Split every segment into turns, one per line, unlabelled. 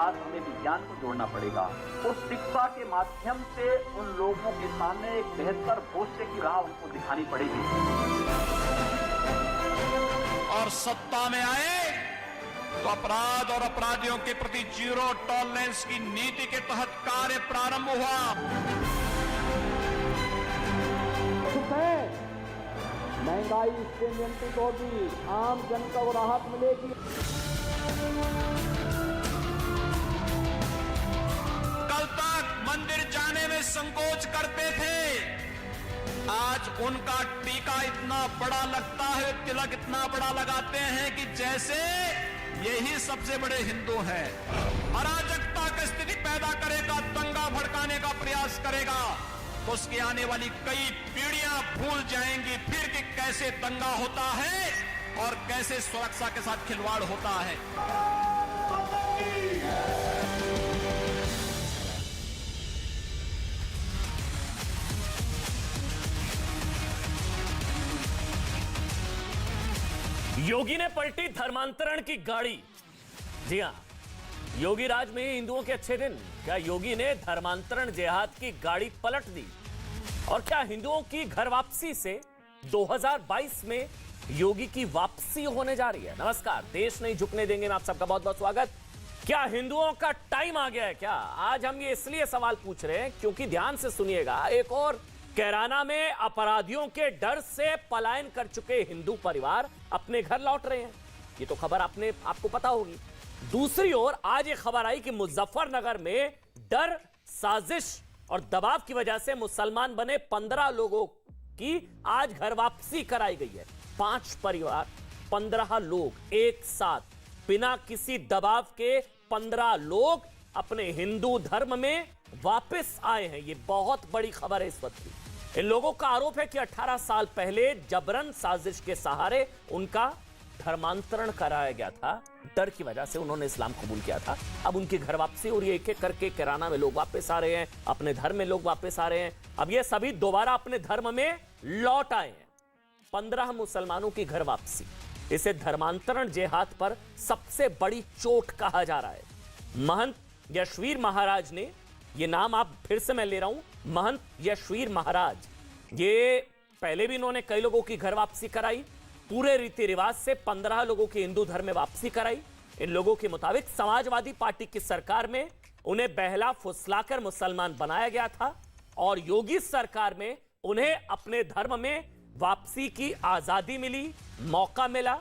साथ हमें विज्ञान को जोड़ना पड़ेगा। उस शिक्षा के माध्यम से उन लोगों के सामने एक बेहतर भविष्य की राह उनको दिखानी पड़ेगी।
और सत्ता में आए तो अपराध और अपराधियों के प्रति जीरो टॉलरेंस की नीति के तहत कार्य प्रारंभ हुआ।
महंगाई इससे नियंत्रित होगी, आम जनता को राहत मिलेगी।
कल तक मंदिर जाने में संकोच करते थे, आज उनका टीका इतना बड़ा लगता है, तिलक इतना बड़ा लगाते हैं कि जैसे यही सबसे बड़े हिंदू हैं। अराजकता की स्थिति पैदा करेगा, दंगा भड़काने का प्रयास करेगा तो उसकी आने वाली कई पीढ़ियां भूल जाएंगी फिर कि कैसे दंगा होता है और कैसे सुरक्षा के साथ खिलवाड़ होता है।
योगी ने पलटी धर्मांतरण की गाड़ी। जी हां, योगी राज में हिंदुओं के अच्छे दिन। क्या योगी ने धर्मांतरण जिहाद की गाड़ी पलट दी? और क्या हिंदुओं की घर वापसी से 2022 में योगी की वापसी होने जा रही है? नमस्कार, देश नहीं झुकने देंगे में आप सबका बहुत बहुत स्वागत। क्या हिंदुओं का टाइम आ गया है क्या? आज हम ये इसलिए सवाल पूछ रहे हैं क्योंकि ध्यान से सुनिएगा, एक और कैराना में अपराधियों के डर से पलायन कर चुके हिंदू परिवार अपने घर लौट रहे हैं। ये तो खबर आपको पता होगी। दूसरी ओर आज ये खबर आई कि मुजफ्फरनगर में डर, साजिश और दबाव की वजह से मुसलमान बने 15 लोगों की आज घर वापसी कराई गई है। 5 परिवार, 15 लोग एक साथ बिना किसी दबाव के 15 लोग अपने हिंदू धर्म में वापस आए हैं। ये बहुत बड़ी खबर है इस वक्त की। इन लोगों का आरोप है कि 18 साल पहले जबरन साजिश के सहारे उनका धर्मांतरण कराया गया था। डर की वजह से उन्होंने इस्लाम कबूल किया था। अब उनकी घर वापसी हो रही है। एक एक करके कैराना में लोग वापस आ रहे हैं, अपने धर्म में लोग वापस आ रहे हैं। अब ये सभी दोबारा अपने धर्म में लौट आए हैं। 15 मुसलमानों की घर वापसी, इसे धर्मांतरण जिहाद पर सबसे बड़ी चोट कहा जा रहा है। महंत यशवीर महाराज ने, ये नाम आप फिर से मैं ले रहा हूं, महंत यशवीर महाराज, ये पहले भी इन्होंने कई लोगों की घर वापसी कराई। पूरे रीति रिवाज से 15 लोगों की हिंदू धर्म में वापसी कराई। इन लोगों के मुताबिक समाजवादी पार्टी की सरकार में उन्हें बहला फुसलाकर मुसलमान बनाया गया था और योगी सरकार में उन्हें अपने धर्म में वापसी की आजादी मिली, मौका मिला।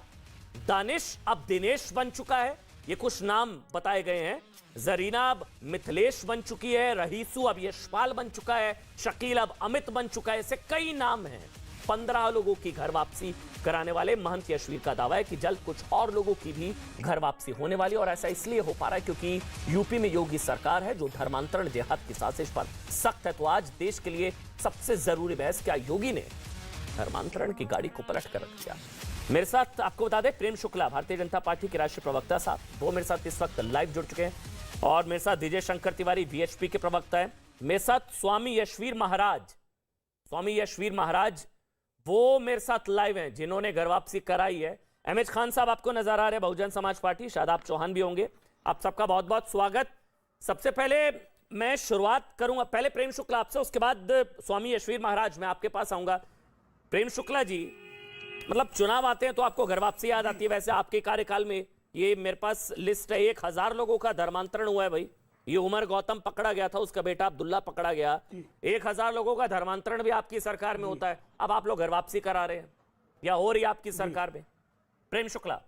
दानिश अब दिनेश बन चुका है, ये कुछ नाम बताए गए हैं। जरीना अब मिथिलेश बन चुकी है, रहीसू अब यशपाल बन चुका है, शकील अब अमित बन चुका है। ऐसे कई नाम हैं। 15 लोगों की घर वापसी कराने वाले महंत यशवीर का दावा है कि जल्द कुछ और लोगों की भी घर वापसी होने वाली है। और ऐसा इसलिए हो पा रहा है क्योंकि यूपी में योगी सरकार है जो धर्मांतरण जिहाद की साजिश पर सख्त है। तो आज देश के लिए सबसे जरूरी बहस, क्या योगी ने धर्मांतरण की गाड़ी को पलट कर रख दिया? मेरे साथ आपको बता दें, प्रेम शुक्ला भारतीय जनता पार्टी के राष्ट्रीय प्रवक्ता साहब, वो मेरे साथ इस वक्त लाइव जुड़ चुके हैं। और मेरे साथ विजय शंकर तिवारी वीएचपी के प्रवक्ता है। मेरे साथ स्वामी यशवीर महाराज वो मेरे साथ लाइव हैं जिन्होंने घर वापसी कराई है। एमएच खान साहब आपको नजर आ रहे हैं, बहुजन समाज पार्टी, शादाब चौहान भी होंगे। आप सबका बहुत बहुत स्वागत। सबसे पहले मैं शुरुआत करूंगा, पहले प्रेम शुक्ला आपसे, उसके बाद स्वामी यशवीर महाराज मैं आपके पास आऊंगा। प्रेम शुक्ला जी, मतलब चुनाव आते हैं तो आपको घर वापसी याद आती है। वैसे आपके कार्यकाल में ये मेरे पास लिस्ट है, 1000 लोगों का धर्मांतरण हुआ है भाई। ये उमर गौतम पकड़ा गया था, उसका बेटा अब्दुल्ला पकड़ा गया। 1000 लोगों का धर्मांतरण भी आपकी सरकार में होता है। अब आप लोग घर वापसी करा रहे हैं या हो रही आपकी सरकार में? प्रेम शुक्ला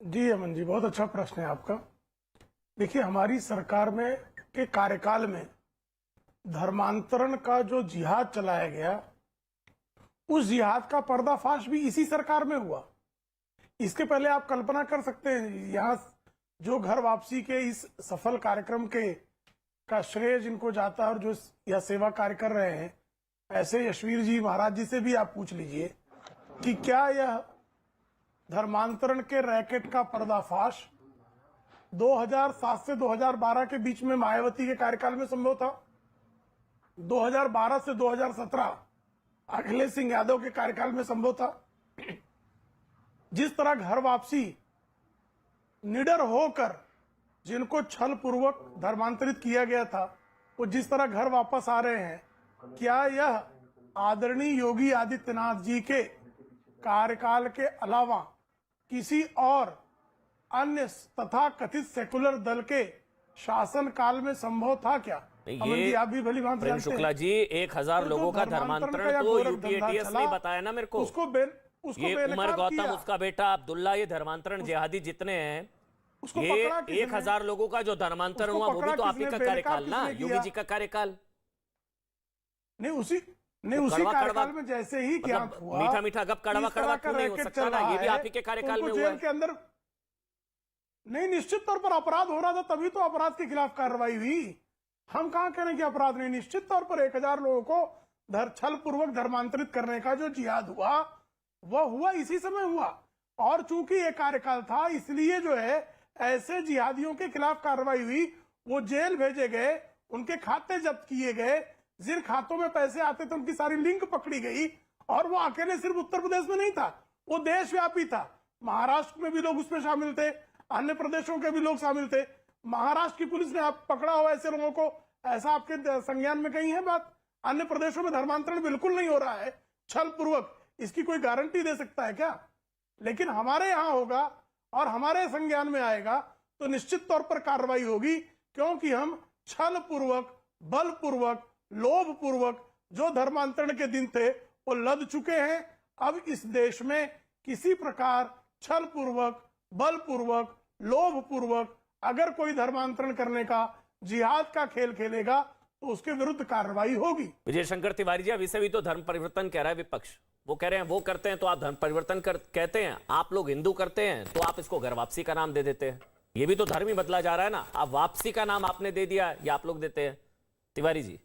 जी। अमन जी, बहुत अच्छा प्रश्न है आपका। देखिए, हमारी सरकार में के कार्यकाल में धर्मांतरण का जो जिहाद चलाया गया, उस जिहाद का पर्दाफाश भी इसी सरकार में हुआ। इसके पहले आप कल्पना कर सकते हैं, यहाँ जो घर वापसी के इस सफल कार्यक्रम का श्रेय जिनको जाता है और जो यह सेवा कार्य कर रहे हैं, ऐसे यशवीर जी महाराज जी से भी आप पूछ लीजिए कि क्या यह धर्मांतरण के रैकेट का पर्दाफाश 2007 से 2012 के बीच में मायावती के कार्यकाल में संभव था? 2012 से 2017 अखिलेश सिंह यादव के कार्यकाल में संभव था? जिस तरह घर वापसी निडर होकर जिनको छल पूर्वक धर्मांतरित किया गया था वो जिस तरह घर वापस आ रहे हैं, क्या यह आदरणीय योगी आदित्यनाथ जी के कार्यकाल के अलावा किसी और अन्य तथा कथित सेकुलर दल के शासन काल में संभव था क्या? अमन जी, आप भी भली भांति
प्रेम
जानते
शुक्ला
हैं।
जी, 1000
तो
लोगों का
धर्मांतरण
धर्मांतरण
या
तो
गोरख
यूपीएटीएस
धंधा
ने
चला,
बताया ना मेरे को।
उसको
ये उमर
बेनकाब
गौतम,
किया।
उसका बेटा अब्दुल्ला, ये धर्मांतरण जिहादी जितने हैं,
उसको
ये
पकड़ा किसने?
1000 लोगों का जो धर्मांतरण
उसको
हुआ वो भी
पकड़ा
तो आप ही
किसने?
का कार्यकाल
बेनकाब
ना,
किसने
योगी
किया?
जी का कार्यकाल।
उसी
कड़वा
कार्यकाल में जैसे ही क्या
मतलब
हुआ,
मीठा मीठा गप कड़वा
इस तरह
कड़वा
का
क्यों नहीं हो
रैकेट
सकता
चल
ना?
रहा
ये भी
है,
आप ही के कार्यकाल
तो
में
उनको
हुआ
जेल
है।
के अंदर नहीं, निश्चित तौर पर अपराध हो रहा था, तभी तो अपराध के खिलाफ कार्रवाई हुई। हम कहां कह रहे हैं कि अपराध नहीं, निश्चित तौर पर 1000 लोगों को छल पूर्वक धर्मांतरित करने का जो जिहाद हुआ वह हुआ, इसी समय हुआ। और चूंकि ये कार्यकाल था, इसलिए जो है ऐसे जिहादियों के खिलाफ कार्रवाई हुई। वो जेल भेजे गए, उनके खाते जब्त किए गए, जिन खातों में पैसे आते थे उनकी सारी लिंक पकड़ी गई। और वो अकेले सिर्फ उत्तर प्रदेश में नहीं था, वो देशव्यापी था। महाराष्ट्र में भी लोग उसमें शामिल थे, अन्य प्रदेशों के भी लोग शामिल थे। महाराष्ट्र की पुलिस ने आप पकड़ा हुआ ऐसे लोगों को, ऐसा आपके संज्ञान में कहीं है बात? अन्य प्रदेशों में धर्मांतरण बिल्कुल नहीं हो रहा है छल पूर्वक, इसकी कोई गारंटी दे सकता है क्या? लेकिन हमारे यहां होगा और हमारे संज्ञान में आएगा तो निश्चित तौर पर कार्रवाई होगी, क्योंकि हम छल पूर्वक, बल पूर्वक, लोभ पूर्वक जो धर्मांतरण के दिन थे वो लद चुके हैं। अब इस देश में किसी प्रकार छल पूर्वक, बल पूर्वक, लोभ पूर्वक अगर कोई धर्मांतरण करने का, जिहाद का खेल खेलेगा तो उसके विरुद्ध कार्रवाई होगी।
विजय शंकर तिवारी जी, अभी से भी तो धर्म परिवर्तन कह रहा है विपक्ष। वो कह रहे हैं वो करते हैं तो आप धर्म परिवर्तन कहते हैं, आप लोग हिंदू करते हैं तो आप इसको घर वापसी का नाम दे देते हैं। ये भी तो धर्म ही बदला जा रहा है ना। आप वापसी का नाम आपने दे दिया या आप लोग देते हैं? तिवारी जी।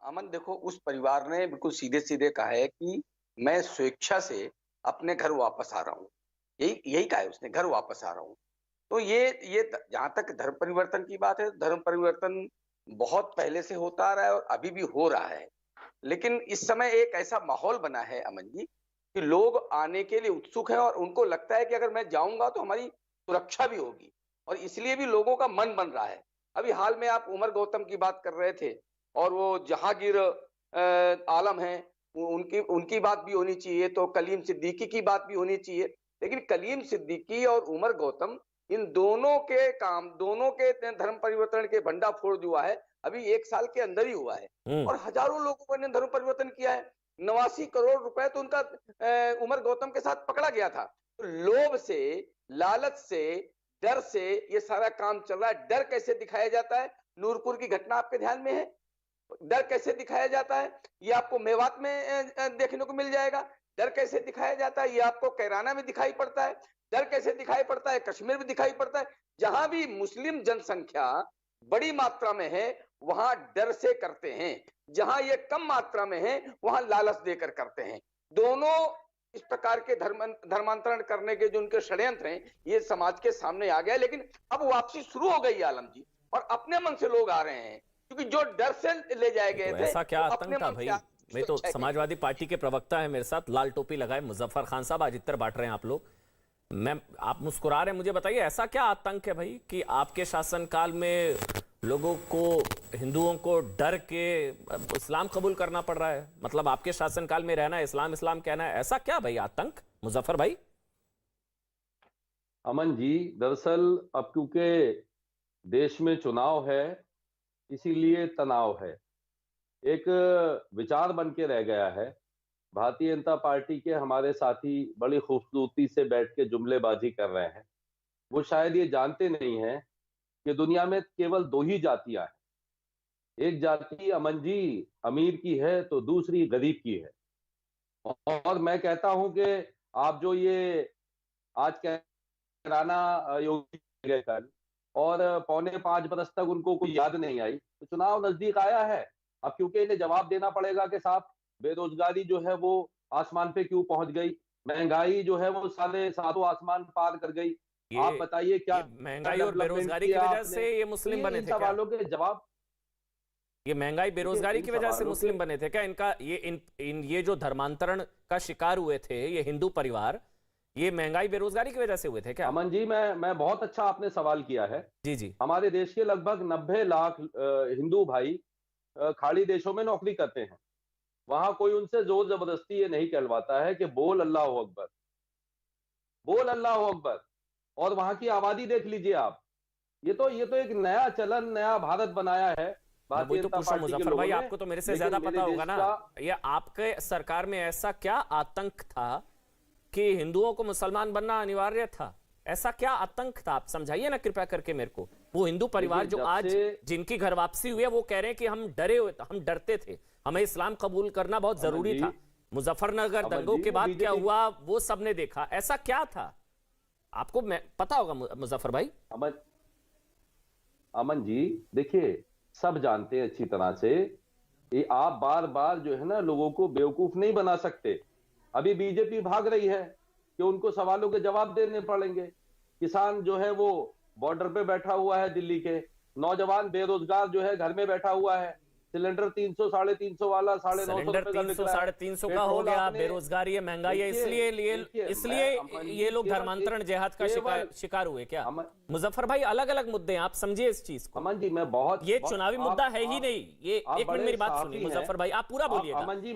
अमन, देखो, उस परिवार ने बिल्कुल सीधे सीधे कहा है कि मैं स्वेच्छा से अपने घर वापस आ रहा हूँ। यही कहा है उसने, घर वापस आ रहा हूँ। तो ये जहां तक धर्म परिवर्तन की बात है, धर्म परिवर्तन बहुत पहले से होता आ रहा है और अभी भी हो रहा है। लेकिन इस समय एक ऐसा माहौल बना है अमन जी कि लोग आने के लिए उत्सुक हैं और उनको लगता है कि अगर मैं जाऊंगा तो हमारी सुरक्षा भी होगी, और इसलिए भी लोगों का मन बन रहा है। अभी हाल में आप उमर गौतम की बात कर रहे थे और वो जहांगीर आलम हैं, उनकी बात भी होनी चाहिए, तो कलीम सिद्दीकी की बात भी होनी चाहिए। लेकिन कलीम सिद्दीकी और उमर गौतम, इन दोनों के धर्म परिवर्तन के भंडाफोड़ जो हुआ है अभी 1 साल के अंदर ही हुआ है और हजारों लोगों ने धर्म परिवर्तन किया है। 89 करोड़ रुपए तो उनका उमर गौतम के साथ पकड़ा गया था। तो लोभ से, लालच से, डर से ये सारा काम चल रहा है। डर कैसे दिखाया जाता है? नूरपुर की घटना आपके ध्यान में है। डर कैसे दिखाया जाता है? ये आपको मेवात में देखने को मिल जाएगा। डर कैसे दिखाया जाता है? ये आपको कैराना में दिखाई पड़ता है। डर कैसे दिखाई पड़ता है? कश्मीर में दिखाई पड़ता है। जहां भी मुस्लिम जनसंख्या बड़ी मात्रा में है वहां डर से करते हैं, जहां ये कम मात्रा में है वहां लालच देकर करते हैं। दोनों इस प्रकार के धर्मांतरण करने के जो उनके षड्यंत्र हैं ये समाज के सामने आ गया। लेकिन अब वापसी शुरू हो गई आलम जी, और अपने मन से लोग आ रहे हैं, क्योंकि जो डर से ले जाए गए थे
ऐसा क्या आतंक था भाई? मैं तो समाजवादी पार्टी के प्रवक्ता है मेरे साथ, लाल टोपी लगाए मुजफ्फर खान साहब, आज इतर बांट रहे हैं आप लोग। आप मुस्कुरा रहे हैं, मुझे बताइए ऐसा क्या आतंक है भाई कि आपके शासनकाल में लोगों को, हिंदुओं को डर के इस्लाम कबूल करना पड़ रहा है? मतलब आपके शासनकाल में रहना, इस्लाम कहना है, ऐसा क्या भाई आतंक मुजफ्फर भाई?
अमन जी, दरअसल अब क्योंकि देश में चुनाव है इसीलिए तनाव है, एक विचार बन के रह गया है। भारतीय जनता पार्टी के हमारे साथी बड़ी खूबसूरती से बैठ के जुमलेबाजी कर रहे हैं। वो शायद ये जानते नहीं हैं कि दुनिया में केवल 2 ही जातियां हैं। एक जाति अमन जी अमीर की है तो दूसरी गरीब की है। और मैं कहता हूं कि आप जो ये आज कैराना योगी गए कल और 4.25 बरस तक उनको कोई याद नहीं आई, तो चुनाव नजदीक आया है। अब क्योंकि इन्हें जवाब देना पड़ेगा कि साहब बेरोजगारी जो है वो आसमान पे क्यों पहुंच गई, महंगाई जो है वो 7.5 आसमान पार कर गई। आप बताइए क्या
महंगाई और बेरोजगारी की वजह से ये मुस्लिम बने थे?
सवालों के जवाब,
ये महंगाई बेरोजगारी की वजह से मुस्लिम बने थे क्या? इनका ये जो धर्मांतरण का शिकार हुए थे ये हिंदू परिवार, ये महंगाई बेरोजगारी की वजह से हुए थे क्या?
अमन जी, मैं बहुत अच्छा आपने सवाल किया है।
जी जी।
हमारे देश के लगभग 90 लाख हिंदू भाई खाड़ी देशों में नौकरी करते हैं। वहां कोई उनसे जोर जबरदस्ती ये नहीं कहलवाता है कि बोल अल्लाह अकबर, बोल अल्लाह अकबर। और वहां की आबादी देख लीजिए आप। ये तो एक नया चलन, नया भारत बनाया है भारतीय
तो
जनता
पूछो
पार्टी के
मुजफ्फर
लोगों
भाई,
ने।
आपको तो मेरे से
लेकिन
ज्यादा
मेरे
पता
देश
होगा ना।
का-
ये आपके सरकार में ऐसा क्या आतंक था कि हिंदुओं को मुसलमान बनना अनिवार्य था? ऐसा क्या आतंक था, आप समझाइए ना कृपया करके मेरे को। वो हिंदू परिवार
देखिए,
जो
जब
आज
से-
जिनकी घर वापसी हुई है वो कह रहे हैं कि हम डरे हुए, हम डरते थे, हमें इस्लाम कबूल करना बहुत जरूरी
जी,
था। मुजफ्फरनगर
अमन
दंगों
जी,
के
वो
बाद क्या
बीजेपी
हुआ वो सबने देखा। ऐसा क्या था आपको पता होगा मुजफ्फर भाई।
अमन जी, देखिए, सब जानते हैं अच्छी तरह से। ये आप बार बार जो है ना लोगों को बेवकूफ नहीं बना सकते। अभी बीजेपी भाग रही है कि उनको सवालों के जवाब देने पड़ेंगे। किसान जो है वो बॉर्डर पे बैठा हुआ है दिल्ली के, नौजवान बेरोजगार जो है घर में बैठा हुआ है, सिलेंडर 300 350 वाला 950
सिलेंडर
रुपए का
300
बिक रहा है।
350 का हो
पेट्रोल
गया,
आपने-
बेरोजगारी है, महंगाई है,
देखिए,
इसलिए
अमन
ये
जी,
लोग
केवल
धर्मांतरण
एक-
जिहाद का
केवल-
शिकार हुए क्या?
अमन-
मुजफ्फर भाई, अलग अलग मुद्दे हैं, आप समझिए इस चीज को।
अमन जी, मैं
ये चुनावी मुद्दा है ही नहीं। ये
आप
एक मिनट
बड़े
मेरी बात
साफी
सुनिए
हैं।
मुजफ्फर भाई, आप पूरा बोलिएगा।
अमन जी,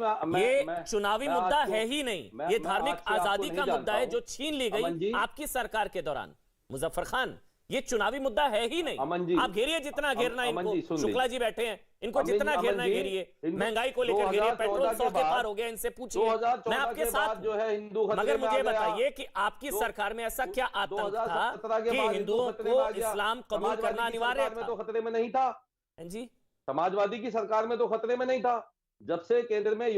ये चुनावी
मैं
मुद्दा
आपको-
है ही नहीं,
मैं-
ये
मैं
धार्मिक
आज से आपको
आजादी
नहीं
का मुद्दा
जानता
है
हूं।
जो छीन ली
अमन
गई
जी-
आपकी सरकार के दौरान। मुजफ्फर खान, ये चुनावी मुद्दा है ही नहीं।
अमन जी-
आप घेरिए जितना घेरना है
अमन
इनको।
जी, सुन
शुक्ला
लीजिए।
जी बैठे हैं, इनको
अमन जी-
जितना
अमन
घेरना
जी,
घेरिए।
हिंदू-
महंगाई को लेकर घेरिए,
2014
पेट्रोल 100 के
बाद-
पार हो गया, इनसे पूछिए।
2014
मैं आपके
के
साथ
बाद जो है हिंदू खतरे
मगर
में आ
मुझे
गया।
बताइए कि आपकी सरकार में ऐसा क्या आतंक था
2017 के
कि
बाद
हिंदुओं
खतरे में आ
को
गया।
इस्लाम कबूल
समाजवादी
करना
की
अनिवार्य
सरकार में
था?
तो खतरे में नहीं था।
जी,
समाजवादी की सरकार में तो खतरे में नहीं था। जब से केंद्र में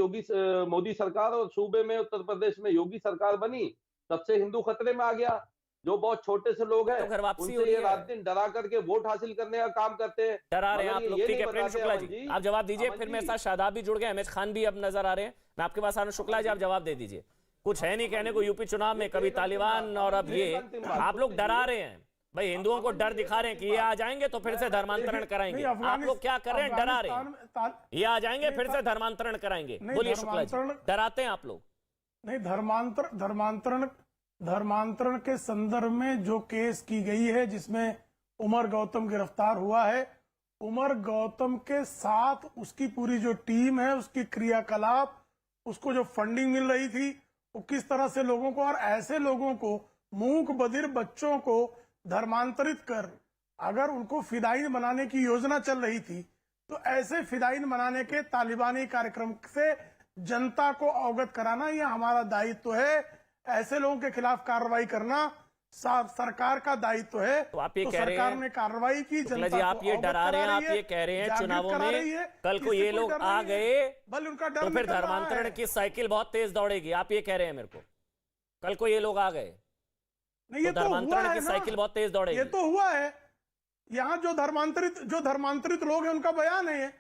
मोदी सरकार और सूबे में उत्तर प्रदेश में योगी सरकार बनी, तब से हिंदू खतरे में आ गया। जो बहुत छोटे से लोग हैं
तो घर वापसी हो
उनसे
रही
ये
है।
रात दिन डरा करके वोट हासिल करने का काम करते हैं।
डरा रहे हैं आप
मगर
लोग,
ये
ठीक है।
नहीं
प्रेम
बताते
शुक्ला
अमन
जी, आप जवाब दीजिए।
अमन
फिर
जी,
मेरे साथ शादाब भी जुड़ गए, अहमद खान भी अब नजर आ रहे हैं। मैं आपके पास आ रहा हूं। शुक्ला जी, आप जवाब दे दीजिए। कुछ है नहीं कहने को, यूपी चुनाव में कभी तालिबान और अब ये, आप लोग डरा रहे हैं भाई, हिंदुओं को डर दिखा रहे हैं कि ये आ जाएंगे तो फिर से धर्मांतरण कराएंगे। आप लोग क्या कर रहे हैं? डरा रहे हैं। ये आ जाएंगे फिर से धर्मांतरण कराएंगे। बोलिए शुक्ला जी, डराते हैं आप लोग?
नहीं, धर्मांतरण के संदर्भ में जो केस की गई है जिसमें उमर गौतम गिरफ्तार हुआ है, उमर गौतम के साथ उसकी पूरी जो टीम है, उसकी क्रियाकलाप, उसको जो फंडिंग मिल रही थी, वो किस तरह से लोगों को, और ऐसे लोगों को, मूक बधिर बच्चों को धर्मांतरित कर अगर उनको फिदायीन बनाने की योजना चल रही थी, तो ऐसे फिदायीन बनाने के तालिबानी कार्यक्रम से जनता को अवगत कराना यह हमारा दायित्व है। ऐसे लोगों के खिलाफ कार्रवाई करना सरकार का दायित्व है।
तो आप ये कह रहे
सरकार
हैं,
ने कार्रवाई की,
शुक्ला
जनता
जी, आप
को
ये
अवगत
डरा रहे हैं,
करा
आप
रही है,
ये कह रहे हैं
जागृत
चुनावों
करा
में
रही है,
कल को
इससे
ये
कोई
लोग
डर
आ
नहीं है।
गए
बल उनका डर
तो फिर
निकल रहा
धर्मांतरण
है।
की साइकिल बहुत तेज दौड़ेगी, आप ये कह रहे हैं मेरे को? कल को ये लोग आ गए
नहीं, ये
तो
तो हुआ
धर्मांतरण
है
की
ना।
साइकिल बहुत तेज दौड़ेगी।
ये तो हुआ है। यहाँ जो धर्मांतरित लोग हैं उनका बयान है,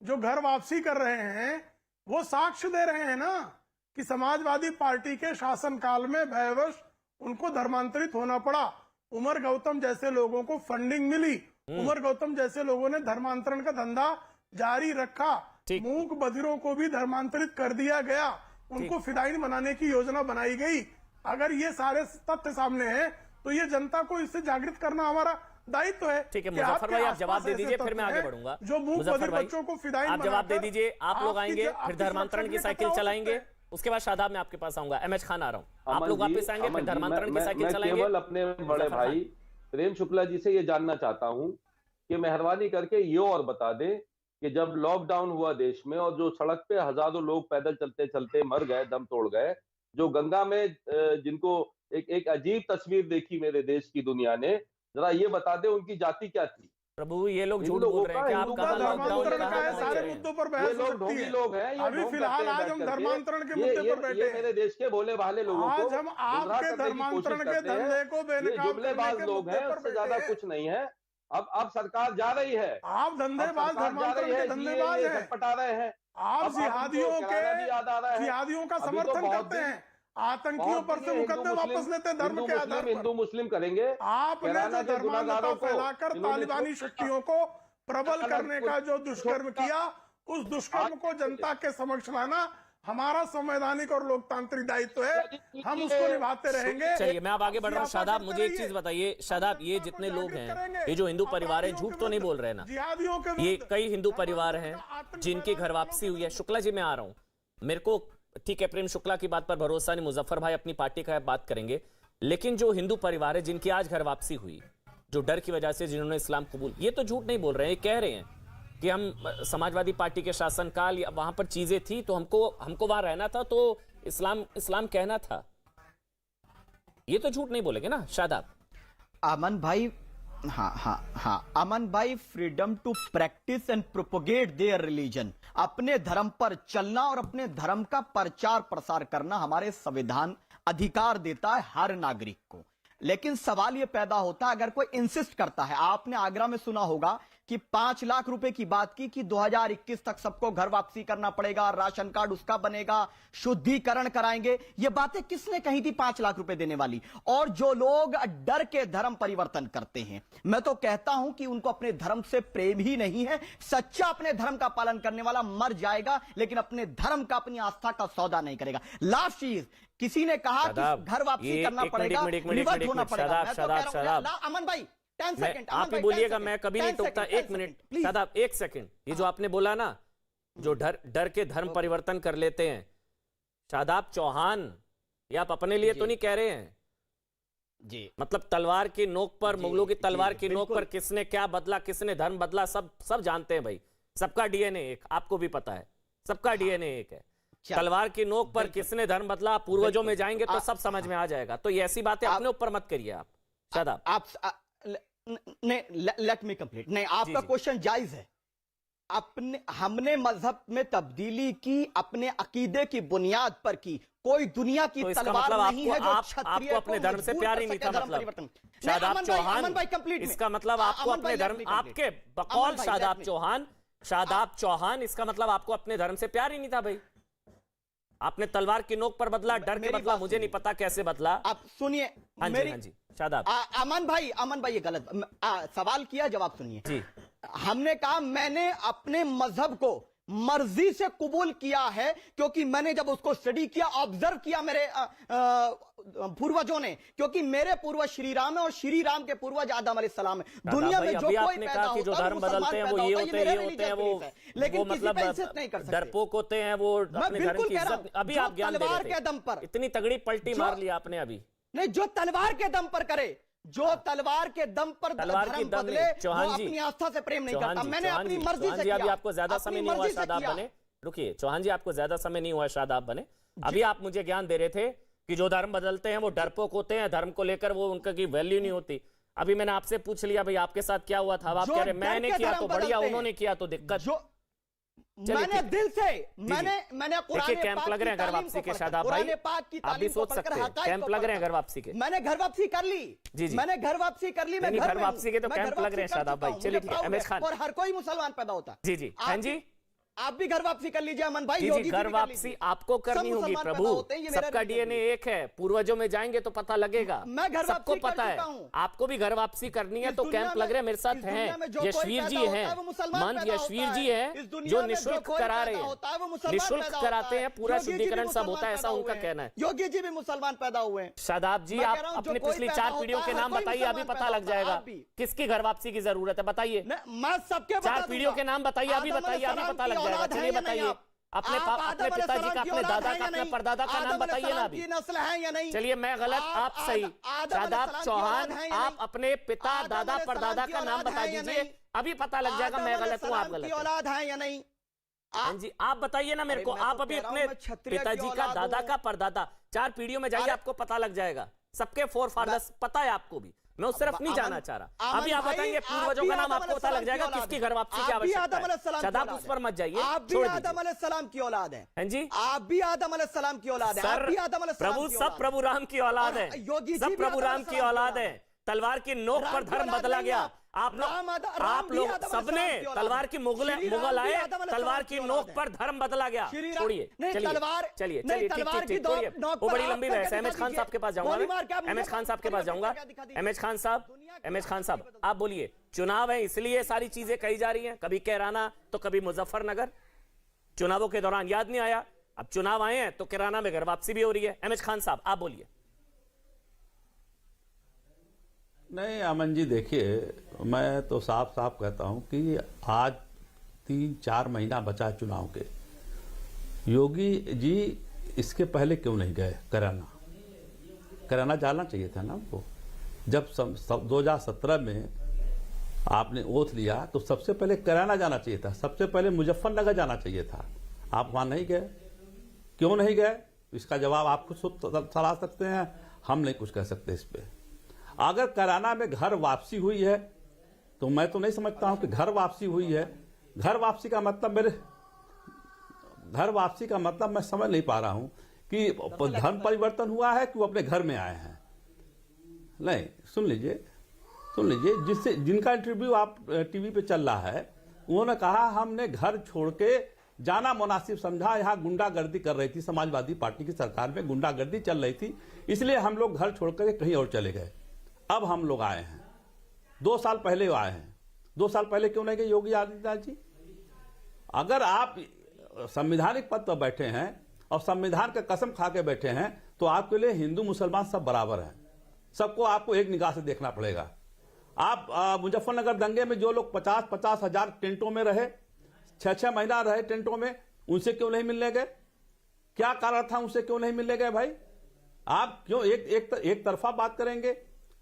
जो घर वापसी कर रहे हैं वो साक्ष्य दे रहे हैं ना कि समाजवादी पार्टी के शासनकाल में भयवश उनको धर्मांतरित होना पड़ा। उमर गौतम जैसे लोगों को फंडिंग मिली, उमर गौतम जैसे लोगों ने धर्मांतरण का धंधा जारी रखा,
ठीक।
मूक बधिरों को भी धर्मांतरित कर दिया गया, उनको फिदायीन बनाने की योजना बनाई गई। अगर ये सारे तथ्य सामने हैं तो ये जनता को इससे जागृत करना हमारा दायित्व है।
ठीक है
कि
मुजफ्फर भाई, आप
आपके
जवाब दे
आसपास
दीजिए,
ऐसे
फिर मैं
तत्व
आगे
हैं
बढ़ूंगा।
जो मूक
मुजफ्फर
बधिर
भाई,
बच्चों को फिदायीन
आप जवाब दे
बनाकर
दीजिए। आप लोग आएंगे फिर
आपकी
धर्मांतरण
सुरक्षा
की
के
साइकिल
खतरा हो
चलाएंगे,
सकते हैं।
उसके बाद शादाब में आपके पास आऊंगा। एमएच खान आ रहा हूं, आप
अमन
लोग
जी,
वापस आएंगे
अमन
फिर
जी,
धर्मांतरण की साइकिल
मैं
चलाएंगे।
केवल अपने बड़े
मुजफ्फर
भाई प्रेम शुक्ला जी से ये जानना चाहता हूं कि मेहरबानी करके ये और बता दें कि जब लॉकडाउन हुआ देश में और जो सड़क पे हजारों लोग पैदल चलते चलते मर गए, दम तोड़ गए, जो गंगा में जिनको एक अजीब तस्वीर देखी मेरे देश की दुनिया ने, जरा ये बता दें उनकी जाति क्या थी?
प्रभु, ये लोग झूठ
लोगों
बोल रहे हैं
का
कि आप
हिंदू
कहां
का
लॉकडाउन
धर्मांतरण
कहां
का है,
पहुंच
सारे
रहे हैं?
मुद्दों पर
ये
बहस हो
लोग
सकती
ढोंगी
है।
लोग हैं, ये
अभी
ढोंग
फिलहाल
करते हैं
आज हम
बैठ करके।
धर्मांतरण के मुद्दे पर बैठे
ये
हैं।
मेरे देश के भोले भाले लोगों को
आज हम आपके
गुमराह करने की
धर्मांतरण
कोशिश
के
करते हैं।
धंधे को
ये
बेनकाब करने
जुमलेबाज
के
लोग
मुद्दे
हैं,
पर
उससे
बैठे
ज्यादा
हैं।
कुछ नहीं है। अब सरकार जा रही है,
आप धंधेबाज, धर्मांतरण के धंधेबाज हैं।
पटा रहे हैं।
आप
अब
जिहादियों
आपको किराना भी याद आ रहा है।
जिहादियों का
अभी तो
समर्थन
बहुत
करते
दिन-
हैं, आतंकियों पर से मुकदमे वापस लेते हैं धर्म के आधार पर।
हिंदू मुस्लिम करेंगे।
आपने
किराना
जो
के
धर्मांधता
गुनाहगारों को
फैलाकर
इन्होंने
तालिबानी शक्तियों को प्रबल करने का जो दुष्कर्म किया, उस दुष्कर्म को जनता के समक्ष लाना हमारा संवैधानिक और लोकतांत्रिक दायित्व है, हम उसको निभाते रहेंगे।
चलिए मैं अब आगे बढ़ रहा हूँ। शादाब, मुझे एक चीज बताइए शादाब, ये जितने लोग हैं, ये जो हिंदू परिवार है, झूठ तो नहीं बोल रहे ना?
जिहादियों के
ये कई हिंदू परिवार हैं जिनकी घर वापसी हुई है। शुक्ला जी मैं आ रहा हूँ, मेरे को ठीक है प्रेम शुक्ला की बात पर भरोसा नहीं, मुजफ्फर भाई अपनी पार्टी का बात करेंगे, लेकिन जो हिंदू परिवार है जिनकी आज घर वापसी हुई, जो डर की वजह से जिन्होंने इस्लाम कबूल, ये तो झूठ नहीं बोल रहे हैं, ये कह रहे हैं कि हम समाजवादी पार्टी के शासनकाल या वहां पर चीजें थी तो हमको वहां रहना था, तो इस्लाम कहना था। ये तो झूठ नहीं बोलेंगे ना शादाब?
अमन भाई, हाँ अमन भाई, freedom to practice and propagate their religion, अपने धर्म पर चलना और अपने धर्म का प्रचार प्रसार करना हमारे संविधान अधिकार देता है हर नागरिक को। लेकिन सवाल यह पैदा होता है अगर कोई इंसिस्ट करता है, आपने आगरा में सुना होगा कि 5 लाख रुपए की बात की कि 2021 तक सबको घर वापसी करना पड़ेगा, राशन कार्ड उसका बनेगा, शुद्धिकरण कराएंगे। ये बातें किसने कही थी 5 लाख रुपए देने वाली? और जो लोग डर के धर्म परिवर्तन करते हैं, मैं तो कहता हूं कि उनको अपने धर्म से प्रेम ही नहीं है। सच्चा अपने धर्म का पालन करने वाला मर जाएगा लेकिन अपने धर्म का, अपनी आस्था का सौदा नहीं करेगा। लास्ट चीज, किसी ने कहा कि घर वापसी करना पड़ेगा, रिवर्ट होना पड़ेगा। अमन भाई 10 सेकंड
आप ही बोलिएगा, मैं कभी नहीं टोकता। 1 मिनट शादाब, 1 सेकंड। ये जो आपने बोला ना, जो डर के धर्म परिवर्तन कर लेते हैं, शादाब चौहान, ये आप अपने लिए तो नहीं कह रहे हैं
जी?
मतलब तलवार की नोक पर, मुगलों की तलवार की नोक पर किसने क्या बदला, किसने धर्म बदला, सब जानते हैं भाई। सबका डीएनए एक, आपको भी पता है, सबका डीएनए एक है। तलवार की नोक पर किसने धर्म बदला, पूर्वजों में जाएंगे तो सब समझ में आ जाएगा। तो ये ऐसी बातें अपने ऊपर मत करिए आप शादाब।
आप नहीं, लेट मी कंप्लीट। नहीं, आपका क्वेश्चन जायज है। हमने मजहब में तब्दीली की अपने अकीदे की बुनियाद पर की, कोई दुनिया की
तो
तलवार
मतलब
नहीं है जो
आपको अपने धर्म से प्यार ही नहीं था। मतलब शादाब चौहान, इसका मतलब आपको अपने धर्म, आपके बकौल शादाब चौहान, इसका मतलब आपको अपने धर्म से प्यार ही नहीं था भाई। आपने तलवार की नोक पर बदला, डर के बदला, मुझे नहीं पता कैसे बदला।
आप सुनिए,
हाँ जी शादाब।
अमन भाई ये गलत सवाल किया, जवाब सुनिए जी। हमने कहा मैंने अपने मजहब को मर्जी से कबूल किया है क्योंकि मैंने जब उसको स्टडी किया, ऑब्जर्व किया मेरे पूर्वजों ने, क्योंकि मेरे पूर्वज श्री राम है और श्री राम के पूर्वज आदम अलैहिस्सलाम है। दुनिया में जो कोई पैदा होता है,
जो धर्म बदलते हैं वो ये होते हैं, वो मतलब डरपोक होते हैं, वो अपने धर्म की इज्जत। अभी आप ज्ञान दे रहे थे,
के दम पर
इतनी तगड़ी पलटी मार ली आपने अभी।
नहीं, जो तलवार के दम पर करे, जो तलवार के दम पर धर्म बदले, वो अपनी आस्था से प्रेम नहीं करता। मैंने अपनी मर्जी से किया।
अभी आपको ज्यादा समय नहीं हुआ शादाब बने, रुकिए चौहान जी, आपको ज्यादा समय नहीं हुआ शादाब बने। अभी आप मुझे ज्ञान दे रहे थे कि जो धर्म बदलते हैं वो डरपोक होते हैं, धर्म को लेकर वो उनका की वैल्यू नहीं होती। अभी मैंने आपसे पूछ लिया भाई आपके साथ क्या हुआ था, आप कह रहे मैंने किया तो बढ़िया, उन्होंने किया तो दिक्कत।
मैंने दिल से, मैंने कुरान
कैंप लग रहे हैं घर वापसी के शादाब भाई, आप भी सोच सकते हैं कैंप लग रहे हैं घर वापसी के।
मैंने घर वापसी कर ली जी, मैंने घर वापसी कर ली। मैं
घर वापसी के तो कैंप लग रहे हैं शादाब भाई। चलिए ठीक है, अहमद खान।
और हर कोई मुसलमान पैदा होता है
जी हाँ जी,
आप भी घर वापसी कर लीजिए अमन भाई।
जी घर वापसी आपको करनी होगी प्रभु, सबका डीएनए एक है, पूर्वजों में जाएंगे तो पता लगेगा।
मैं घर
सबको पता है, आपको भी घर वापसी करनी है तो कैंप लग रहे हैं। मेरे साथ हैं यशवीर जी हैं, मंत यशवीर जी हैं जो निःशुल्क करा रहे हैं, निःशुल्क कराते हैं, पूरा शुद्धिकरण सब होता है, ऐसा उनका कहना है।
योगी जी भी मुसलमान पैदा हुए हैं।
शादाब जी आप अपनी पिछली 4 पीढ़ियों के नाम बताइए, अभी पता लग जाएगा किसकी घर वापसी की जरूरत है, बताइए।
मैं सबके
4 पीढ़ियों के नाम बताइए, अभी बताइए, अभी पता लग जाएगा। चलिए बताइए, अपने पिताजी का, अपने दादा का, अपने परदादा का नाम बताइए ना अभी।
नस्ल है या नहीं?
चलिए मैं गलत, आप सही। शादाब चौहान, आप अपने पिता, दादा, परदादा का नाम बता दीजिए, अभी पता लग जाएगा मैं गलत हूँ, आप गलत
औलाद है या नहीं?
हाँ जी, आप बताइए ना मेरे को। आप अभी अपने पिताजी का, दादा का, परदादा, 4 पीढ़ियों में जाइए, आपको पता लग जाएगा। सबके फोरफादर्स पता है आपको भी, मैं उस तरफ नहीं जाना चाह रहा। अभी आप बताएंगे पूर्वजों का नाम, आपको पता लग जाएगा किसकी घर वापसी की आवश्यकता है। शादाब उस पर मत जाइए,
आप भी आदम अलैहिस्सलाम की औलाद है।
हाँ जी,
आप भी आदम अलैहिस्सलाम की औलाद है। आप भी आदम अलैहिस्सलाम
प्रभु, सब प्रभु राम की औलाद है, सब प्रभु राम की औलाद है। तलवार की नोक पर धर्म बदला गया। आप लोग सबने तलवार की मुगल आए, तलवार की नोक पर धर्म बदला गया। छोड़िए, चलिए ठीक, वो बड़ी लंबी बहस है। अहमद खान साहब के पास जाऊंगा, अहमद खान साहब के पास जाऊंगा। अहमद खान साहब आप बोलिए, चुनाव है इसलिए सारी चीजें कही जा रही हैं, कभी कैराना तो कभी मुजफ्फरनगर। चुनावों के दौरान याद नहीं आया अब चुनाव आए हैं तो किराना में घर वापसी भी हो रही है। एमएच खान साहब आप बोलिए।
नहीं अमन जी, देखिए मैं तो साफ साफ कहता हूं कि आज 3-4 महीना बचा चुनाव के। योगी जी इसके पहले क्यों नहीं गए कराना जाना चाहिए था ना आपको। जब 2017 में आपने ओथ लिया तो सबसे पहले कराना जाना चाहिए था, सबसे पहले मुजफ्फरनगर जाना चाहिए था। आप वहां नहीं गए, क्यों नहीं गए? इसका जवाब आप खुद सलाह सकते हैं, हम नहीं कुछ कह सकते इस पे। अगर कराना में घर वापसी हुई है तो मैं तो नहीं समझता हूं कि घर वापसी हुई है। घर वापसी का मतलब मैं समझ नहीं पा रहा हूं कि धर्म परिवर्तन हुआ है कि वो अपने घर में आए हैं। नहीं, सुन लीजिए जिनका इंटरव्यू आप टीवी पे चल रहा है, उन्होंने कहा हमने घर छोड़ के जाना मुनासिब समझा। यहाँ गुंडागर्दी कर रही थी, समाजवादी पार्टी की सरकार में गुंडागर्दी चल रही थी, इसलिए हम लोग घर छोड़ कर कहीं और चले गए। अब हम लोग आए हैं, 2 साल पहले आए हैं। 2 साल पहले क्यों नहीं गए योगी आदित्यनाथ जी? अगर आप संवैधानिक पद पर बैठे हैं और संविधान का कसम खा के बैठे हैं तो आपके लिए हिंदू मुसलमान सब बराबर हैं। सबको आपको एक निगाह से देखना पड़ेगा। आप मुजफ्फरनगर दंगे में जो लोग 50-50 हजार टेंटों में रहे, 6-6 महीना रहे टेंटों में, उनसे क्यों नहीं मिलने गए? क्या कारण था उनसे क्यों नहीं मिलने गए भाई? आप क्यों एक तरफा बात करेंगे?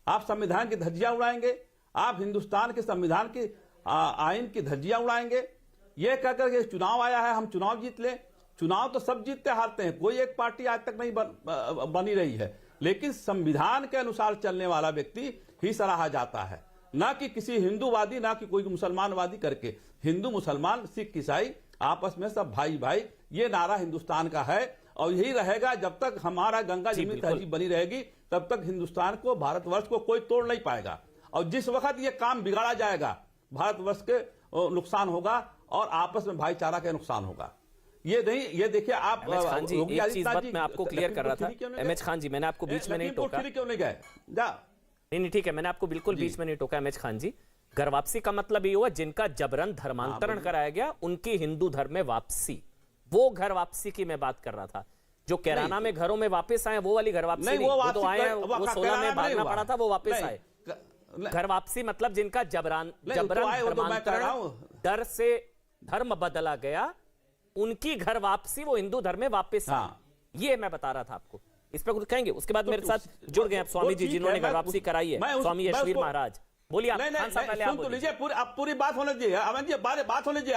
आप संविधान की धज्जियां उड़ाएंगे, आप हिंदुस्तान के संविधान की आइन की धज्जियां उड़ाएंगे, ये कहकर के चुनाव आया है हम चुनाव जीत लें। चुनाव तो सब जीतते हारते हैं, कोई एक पार्टी आज तक नहीं बनी रही है, लेकिन संविधान के अनुसार चलने वाला व्यक्ति ही सराहा जाता है, ना कि किसी हिंदूवादी, ना कि कोई मुसलमानवादी करके। हिंदू मुसलमान सिख ईसाई आपस में सब भाई भाई, ये नारा हिंदुस्तान का है और यही रहेगा जब तक हमारा गंगा जमुनी तहजीब बनी रहेगी, तब तक हिंदुस्तान को, भारतवर्ष को कोई तोड़ नहीं पाएगा। और जिस वक्त ये काम बिगाड़ा जाएगा, भारतवर्ष के नुकसान होगा और आपस में भाईचारा का नुकसान होगा। ये नहीं, ये देखिए आप
जी, एक चीज बात मैं आपको क्लियर कर रहा था। एमएच खान जी, मैंने आपको बीच में नहीं टोका।
क्यों नहीं गए?
नहीं ठीक है, मैंने आपको बिल्कुल बीच में नहीं टोका। एमएच खान जी, घर वापसी का मतलब ये हुआ जिनका जबरन धर्मांतरण कराया गया उनकी हिंदू धर्म में वापसी, वो घर वापसी की मैं बात कर रहा था। जो कैराना में घरों में वापस आए वो वाली घर वापसी नहीं, वो तो आए, वो 16 में भागना पड़ा था, वो वापस आए। घर वापसी मतलब जिनका जबरन धर्मांतरण, डर से धर्म बदला गया, उनकी घर वापसी, वो हिंदू धर्म में वापस आए। ये मैं बता रहा था आपको। इस पर कुछ कहेंगे? उसके बाद मेरे साथ जुड़ गए आप स्वामी जी, जिन्होंने घर वापसी कराई है, स्वामी यशवीर महाराज। बोलिए आप। खान साहब पहले आप
लीजिए, अब पूरी बात होने दीजिए अमन जी, बात होने दीजिए।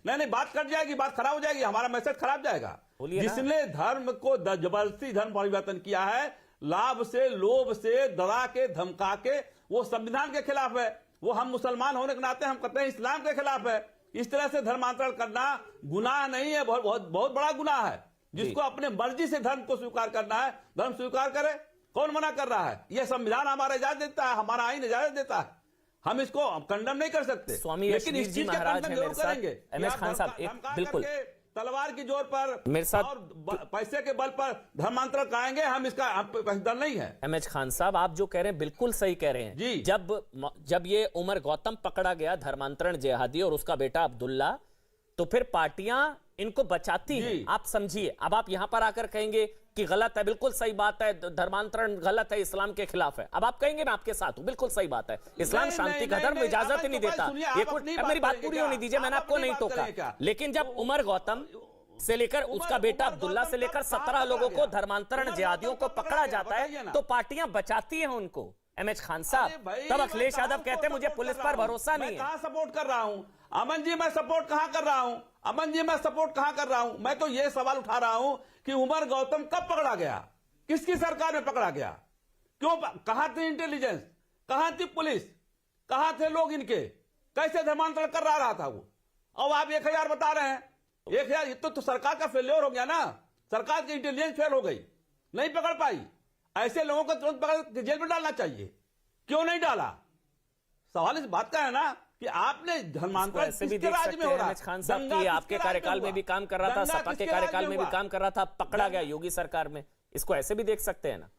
नहीं, बात कट जाएगी, बात खराब हो जाएगी, हमारा मैसेज खराब जाएगा। जिसने धर्म को जबरदस्ती धर्म परिवर्तन किया है, लाभ से, लोभ से, डरा के, धमका के, वो संविधान के खिलाफ है। वो हम मुसलमान होने के नाते हम कहते हैं इस्लाम के खिलाफ है। इस तरह से धर्मांतरण करना गुनाह नहीं है, बहुत बड़ा गुनाह है। जिसको अपने मर्जी से धर्म को स्वीकार करना है, धर्म स्वीकार करे, कौन मना कर रहा है? यह संविधान हमारा इजाजत देता है, हमारा आईन इजाजत देता है, हम इसको कंडम नहीं कर सकते।
लेकिन इस चीज का कंडम जरूर करेंगे। एमएच खान साहब, एक बिल्कुल
तलवार की जोर पर
मेरे साथ
और पैसे के बल पर धर्मांतरण कराएंगे, हम इसका दल नहीं है।
एमएच खान साहब, आप जो कह रहे हैं बिल्कुल सही कह रहे हैं
जी।
जब ये उमर गौतम पकड़ा गया धर्मांतरण जिहादी और उसका बेटा अब्दुल्ला, तो फिर पार्टियां इनको बचाती हैं। आप समझिए, अब आप यहां पर आकर कहेंगे कि गलत है, बिल्कुल सही बात है, धर्मांतरण गलत है, इस्लाम के खिलाफ है। अब आप कहेंगे मैं आपके साथ हूं, बिल्कुल सही बात है, इस्लाम शांति का धर्म, इजाजत ही नहीं देता। ये कुछ, अब मेरी बात पूरी होने दीजिए, मैंने आपको नहीं टोका। लेकिन जब उमर गौतम से लेकर उसका बेटा अब्दुल्ला से लेकर 17 लोगों को धर्मांतरण जिहादियों को पकड़ा जाता है, तो पार्टियां बचाती हैं उनको। एमएच खान साहब, तब अखिलेश यादव कहते हैं मुझे पुलिस पर भरोसा नहीं है।
कहां सपोर्ट कर रहा हूं अमन जी? मैं सपोर्ट कहां कर रहा हूं अमन जी? मैं सपोर्ट कहां कर रहा हूं? मैं तो यह सवाल उठा रहा हूं कि उमर गौतम कब पकड़ा गया, किसकी सरकार में पकड़ा गया, क्यों, कहां थी इंटेलिजेंस, कहां थी पुलिस, कहां थे लोग इनके, कैसे धर्मांतरण कर रहा था वो? अब आप 1000 बता रहे हैं, 1000 ये तो सरकार का फेलियर हो गया ना, सरकार की इंटेलिजेंस फेल हो गई, नहीं पकड़ पाई। ऐसे लोगों को तुरंत पकड़ जेल में डालना चाहिए, क्यों नहीं डाला? सवाल इस बात का है ना कि आपने धर्मांतरण किसके राज्य में हो रहा है?
खान साहब की आपके कार्यकाल में भी काम कर रहा था, सपा के कार्यकाल में भी काम कर रहा था, पकड़ा गया योगी सरकार में, इसको ऐसे भी देख सकते हैं ना?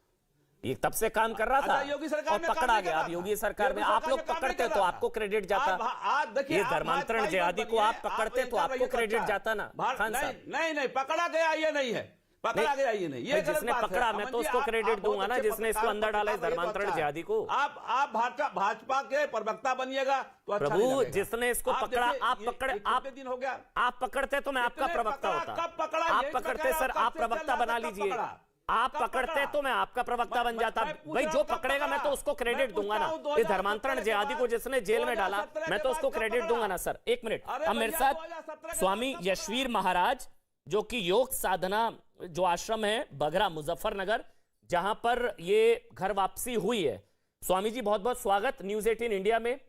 ये तब से काम कर रहा था
योगी सरकार
और
में काम
पकड़ा
नहीं
गया।
कर
अब
रहा
योगी
था।
सरकार में
योगी
आप
सरकार
लोग
में काम नहीं
पकड़ते
कर
तो
रहा
आपको
था।
क्रेडिट जाता।
आप देखिए,
ये
आप
धर्मांतरण
भाजपा
जिहादी को आप पकड़ते तो आपको क्रेडिट जाता ना खान साहब।
नहीं, पकड़ा गया ये नहीं है, पकड़ा गया ये नहीं, ये गलत
जिसने
बात है।
पकड़ा मैं तो उसको
आप
क्रेडिट
बहुत
दूंगा ना,
अच्छे
जिसने इसको
पत्रकार
अंदर डाला इस
पत्रकार, ये तो
धर्मांतरण
अच्छा है।
जिहादी को।
आप भाजपा के प्रवक्ता बनिएगा तो अच्छा नहीं
प्रभु
लगेगा।
जिसने इसको पकड़ा,
देखिए,
आप
ये
पकड़े,
कितने दिन हो गया?
आप पकड़ते तो मैं आपका
कितने
प्रवक्ता
पकड़ा,
होता।
कब पकड़ा?
आप
यही
पकड़ते
मैं कह
सर,
रहा हूं,
आप
कब से
प्रवक्ता
चल
बना
रहा था,
लीजिए।
कब पकड़ा?
आप
कब
पकड़ते
पकड़ा?
तो मैं आपका प्रवक्ता बन जाता।
मैं पूछ
भाई
रहा
जो
हूं, कब
पकड़ेगा मैं तो
पकड़ा?
उसको क्रेडिट
मैं
दूंगा ना।
पूछता हूं,
ये
2017
धर्मांतरण
के
जिहादी
बाद,
को जिसने जेल में डाला
2017
मैं
के
तो उसको
बाद कब
क्रेडिट
पकड़ा?
दूंगा ना सर। एक मिनट,
अरे
अब मेरे
भैया,
साथ
2017 के
स्वामी
बाद कब
यशवीर महाराज जो कि योग साधना जो आश्रम है बघरा मुजफ्फरनगर, जहां पर ये घर वापसी हुई है। स्वामी जी बहुत बहुत स्वागत न्यूज 18 इंडिया में।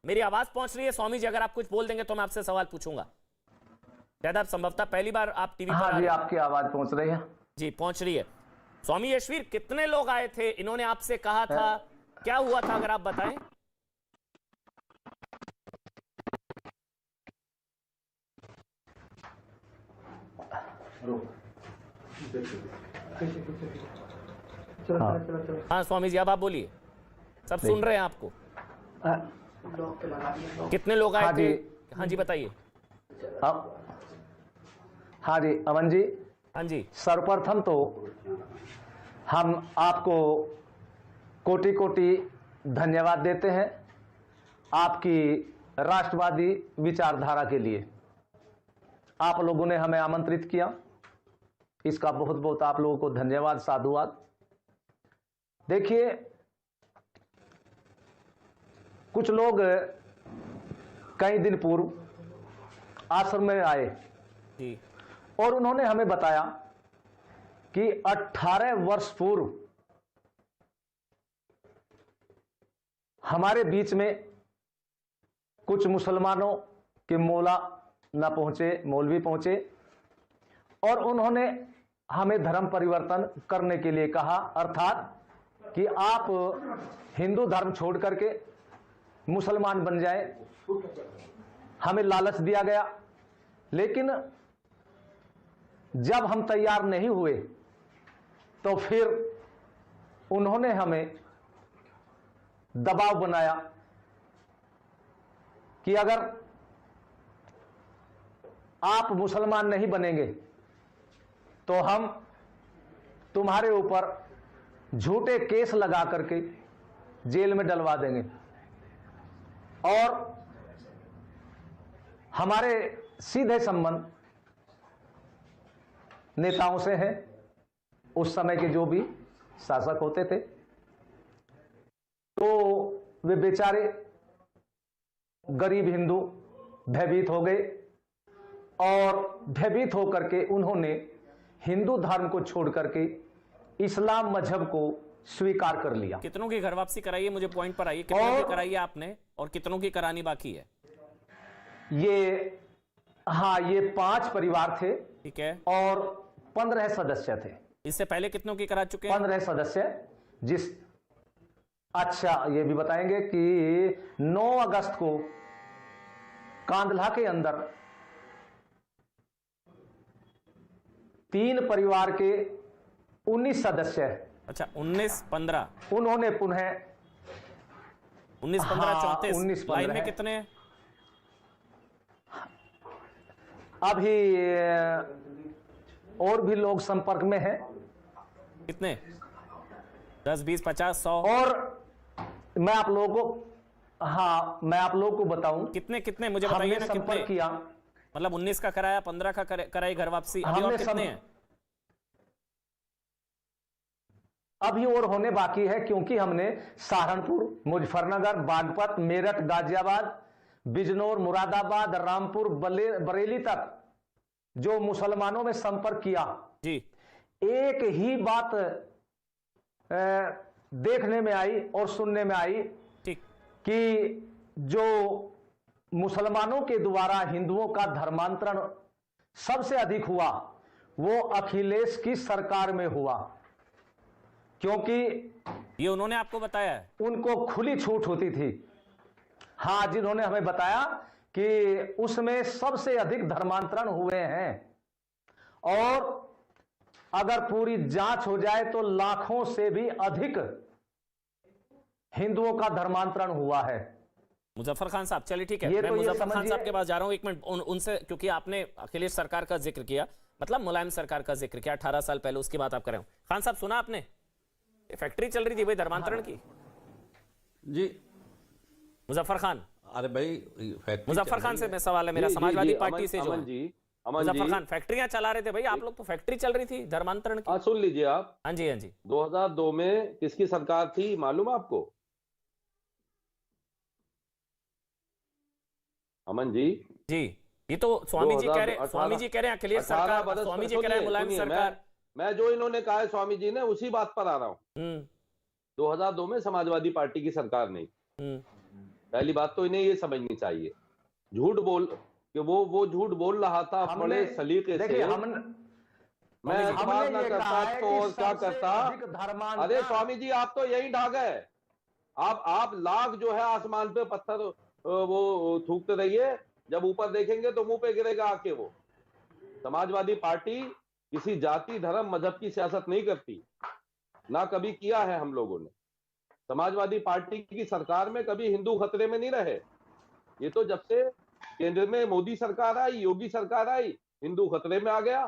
मेरी आवाज पहुंच रही है स्वामी जी? अगर आप कुछ बोल देंगे तो मैं आपसे सवाल पूछूंगा। शायद आप संभवतः पहली बार आप टीवी पर
हाँ जी, आपकी आवाज पहुंच रही है।
जी पहुंच रही है। स्वामी यशवीर, कितने लोग आए थे? इन्होंने आपसे कहा था, क्या हुआ था अगर आप बताएं? हाँ स्वामी जी अब आप बोलिए, सब सुन रहे हैं आपको। कितने लोग आए थे? हाँ जी बताइए।
हाँ जी अमन जी,
हाँ जी
सर्वप्रथम तो हम आपको कोटि कोटि धन्यवाद देते हैं आपकी राष्ट्रवादी विचारधारा के लिए। आप लोगों ने हमें आमंत्रित किया, इसका बहुत बहुत आप लोगों को धन्यवाद, साधुवाद। देखिए, कुछ लोग कई दिन पूर्व आश्रम में आए
जी
और उन्होंने हमें बताया कि 18 वर्ष पूर्व हमारे बीच में कुछ मुसलमानों के मौलवी पहुंचे और उन्होंने हमें धर्म परिवर्तन करने के लिए कहा, अर्थात कि आप हिंदू धर्म छोड़ करके मुसलमान बन जाए। हमें लालच दिया गया, लेकिन जब हम तैयार नहीं हुए तो फिर उन्होंने हमें दबाव बनाया कि अगर आप मुसलमान नहीं बनेंगे तो हम तुम्हारे ऊपर झूठे केस लगा करके जेल में डलवा देंगे। और हमारे सीधे संबंध नेताओं से हैं, उस समय के जो भी शासक होते थे। तो वे बेचारे गरीब हिंदू भयभीत हो गए और भयभीत होकर के उन्होंने हिंदू धर्म को छोड़ करके इस्लाम मजहब को स्वीकार कर लिया।
कितनों की घर वापसी कराई है? मुझे पॉइंट पर आइए, कितनों की कराई है आपने और कितनों की करानी बाकी है?
ये 5 परिवार थे,
ठीक है,
और 15 सदस्य थे।
इससे पहले कितनों की करा चुके हैं?
15 सदस्य। अच्छा, ये भी बताएंगे कि 9 अगस्त को कांधला के अंदर 3 परिवार के 19 सदस्य,
अच्छा 19-15,
उन्होंने पुनः
19-15 34
19-15
लाइन में कितने हैं?
अभी और भी लोग संपर्क में हैं।
कितने? 10, 20, 50, 100?
और मैं आप लोगों को बताऊं
कितने कितने मुझे बताइए
हमने
ना, कितने?
संपर्क किया,
मतलब 19 का कराया, 15 का कराई घर वापसी, अभी और कितने हैं?
अभी और होने बाकी है, क्योंकि हमने सहारनपुर, मुजफ्फरनगर, बागपत, मेरठ, गाजियाबाद, बिजनौर, मुरादाबाद, रामपुर, बरेली तक जो मुसलमानों में संपर्क किया
जी,
एक ही बात देखने में आई और सुनने में आई,
ठीक,
कि जो मुसलमानों के द्वारा हिंदुओं का धर्मांतरण सबसे अधिक हुआ वो अखिलेश की सरकार में हुआ, क्योंकि
ये उन्होंने आपको बताया है?
उनको खुली छूट होती थी। हाँ, जिन्होंने हमें बताया कि उसमें सबसे अधिक धर्मांतरण हुए हैं। और अगर पूरी जांच हो जाए तो लाखों से भी अधिक हिंदुओं का धर्मांतरण हुआ है।
मुजफ्फर खान साहब, चलिए ठीक है,
ये
मैं
तो ये
मुजफ्फर खान
समझिए-
साहब के पास जा रहा हूं, एक मिनट उनसे, क्योंकि आपने अखिलेश सरकार का जिक्र किया, मतलब मुलायम सरकार का जिक्र किया 18 साल पहले, उसकी बात आप कर रहे हो। खान साहब, सुना आपने, ये फैक्ट्री चल रही थी भाई धर्मांतरण की?
जी
मुजफ्फर खान,
अरे भाई फैक्ट्री
मुजफ्फर
चल
खान
रही
से
है।
मैं सवाल है मेरा,
जी,
समाजवादी
जी,
पार्टी से जो
अमन
है।
जी, अमन
मुजफ्फर
जी,
खान, फैक्ट्रियां चला रहे थे भाई आप लोग, तो फैक्ट्री चल रही थी धर्मांतरण की।
हाँ सुन लीजिए आप,
हाँ जी, हाँ जी।
2002 में किसकी सरकार थी मालूम है आपको? अमन जी,
जी, ये तो स्वामी जी कह रहे हैं,
2018
स्वामी जी कह रहे हैं अखिलेश
18
सरकार,
बरस
स्वामी
पर-
जी कह रहे हैं
सुनिए,
मुलायम
सुनिए,
सरकार।
मैं जो इन्होंने कहा है स्वामी जी ने, उसी बात पर आ रहा हूँ।
हम्म
2002 में समाजवादी पार्टी की सरकार नहीं।
हम्म
पहली बात तो इन्हें ये समझनी चाहिए, झूठ बोल कि वो झूठ बोल रहा था बड़े सलीके से।
देखिए
मैं
हमने
इतबार ना
ये कहा
करता
है
तो
कि
और क्या
सबसे
करता।
अधिक धर्मांतरण-
अरे स्वामी जी, आप तो यही ढा गए। आप लाख जो है आसमान पे पत्थर वो थूकते रहिए, जब ऊपर देखेंगे तो मुंह पे गिरेगा आके। वो समाजवादी पार्टी किसी जाति धर्म मजहब की सियासत नहीं करती, ना कभी किया है हम लोगों ने। समाजवादी पार्टी की सरकार में कभी हिंदू खतरे में नहीं रहे। ये तो जब से केंद्र में मोदी सरकार आई, योगी सरकार आई, हिंदू खतरे में आ गया।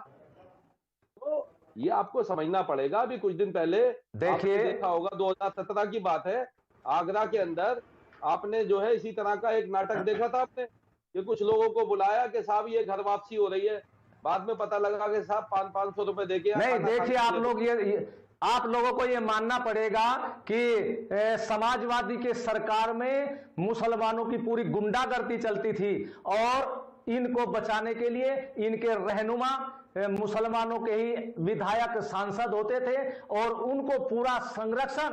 तो ये आपको समझना पड़ेगा। अभी कुछ दिन पहले
देखिए-
आपने देखा होगा, 2017 की बात है, आगरा के अंदर आपने जो है इसी तरह का एक नाटक देखा था आपने, कि कुछ लोगों को बुलाया कि साहब ये घर वापसी हो रही है, बाद में पता लगा कि साहब 500 रुपए देके
नहीं,
खाना
देखिए
खाने
आप
के लिए-
लोग ये आप लोगों को ये मानना पड़ेगा कि समाजवादी के सरकार में मुसलमानों की पूरी गुंडागर्दी चलती थी और इनको बचाने के लिए इनके रहनुमा मुसलमानों के ही विधायक सांसद होते थे और उनको पूरा संरक्षण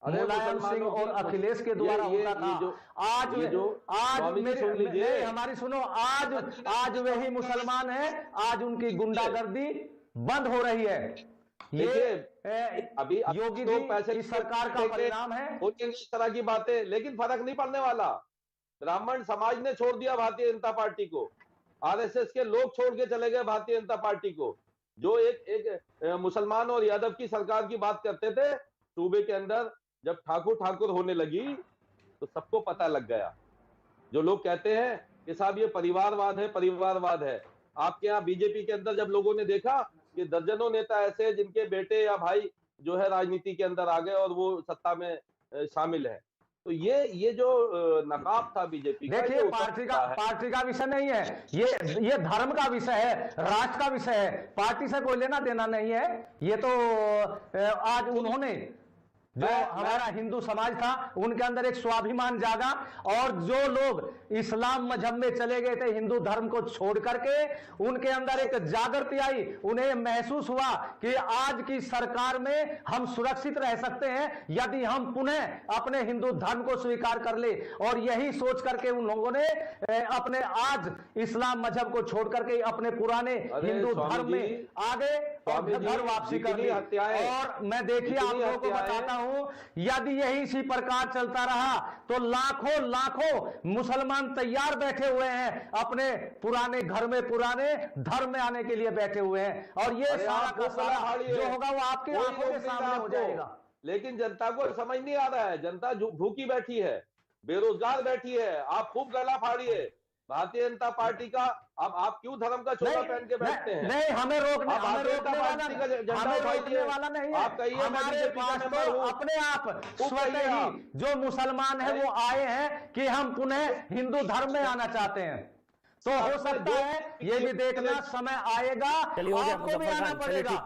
अरे
मुलायम सिंह
मुसलमानों
और
की-
अखिलेश के द्वारा
ये
होता था।
ये जो
आज
स्वामी जी
मेरे
सुन लीजिए।
नहीं, हमारी सुनो, आज वही मुसलमान है, आज उनकी गुंडागर्दी बंद हो रही है। ये
अभी
योगी
तो
जी
पैसे
की सरकार का परिणाम है।
होंगे इस तरह की बातें, लेकिन फर्क नहीं पड़ने वाला। ब्राह्मण समाज ने छोड़ दिया भारतीय जनता पार्टी को, आरएसएस के लोग छोड़ के चले गए भारतीय जनता पार्टी को। जो एक मुसलमान और यादव की सरकार की बात करते थे सूबे के अंदर, जब ठाकुर होने लगी तो सबको पता लग गया। जो लोग कहते हैं कि साहब ये परिवारवाद है, आपके यहाँ बीजेपी के अंदर जब लोगों ने देखा कि दर्जनों नेता ऐसे जिनके बेटे या भाई जो है राजनीति के अंदर आ गए और वो सत्ता में शामिल है, तो ये जो नकाब था बीजेपी का,
देखिए, पार्टी का विषय नहीं है ये धर्म का विषय है, राष्ट्र का विषय है, पार्टी से कोई लेना देना नहीं है। ये तो आज उन्होंने जो हमारा हिंदू समाज था उनके अंदर एक स्वाभिमान जागा और जो लोग इस्लाम मजहब में चले गए थे हिंदू धर्म को छोड़ करके, उनके अंदर एक जागृति आई। उन्हें महसूस हुआ कि आज की सरकार में हम सुरक्षित रह सकते हैं यदि हम पुनः अपने हिंदू धर्म को स्वीकार कर ले, और यही सोच करके उन लोगों ने अपने आज इस्लाम मजहब को छोड़ करके अपने पुराने हिंदू धर्म में आ गए और घर वापसी कर ली। और मैं देखिए आप लोगों को बताता हूं, यदि यही इसी प्रकार चलता रहा तो लाखों मुसलमान तैयार बैठे हुए हैं, अपने पुराने घर में पुराने धर्म में आने के लिए बैठे हुए हैं, और ये सारा का सारा जो होगा वो आपकी आंखों के सामने हो जाएगा।
लेकिन जनता को समझ नहीं आ रहा है, जनता भूखी बैठी है, बेरोजगार बैठी है। आप खूब गला फाड़िए भारतीय जनता पार्टी का। अब आप क्यों धर्म का चोला पहन के बैठते हैं?
नहीं, हमें रोकने वाला नहीं है।
आप कहिए
हमारे पास तो अपने आप स्वतः ही जो मुसलमान है वो आए हैं कि हम पुनः हिंदू धर्म में आना चाहते हैं। तो हो सकता है ये भी देखना समय आएगा,
चलिए हो गया
आपको भी आना पड़ेगा।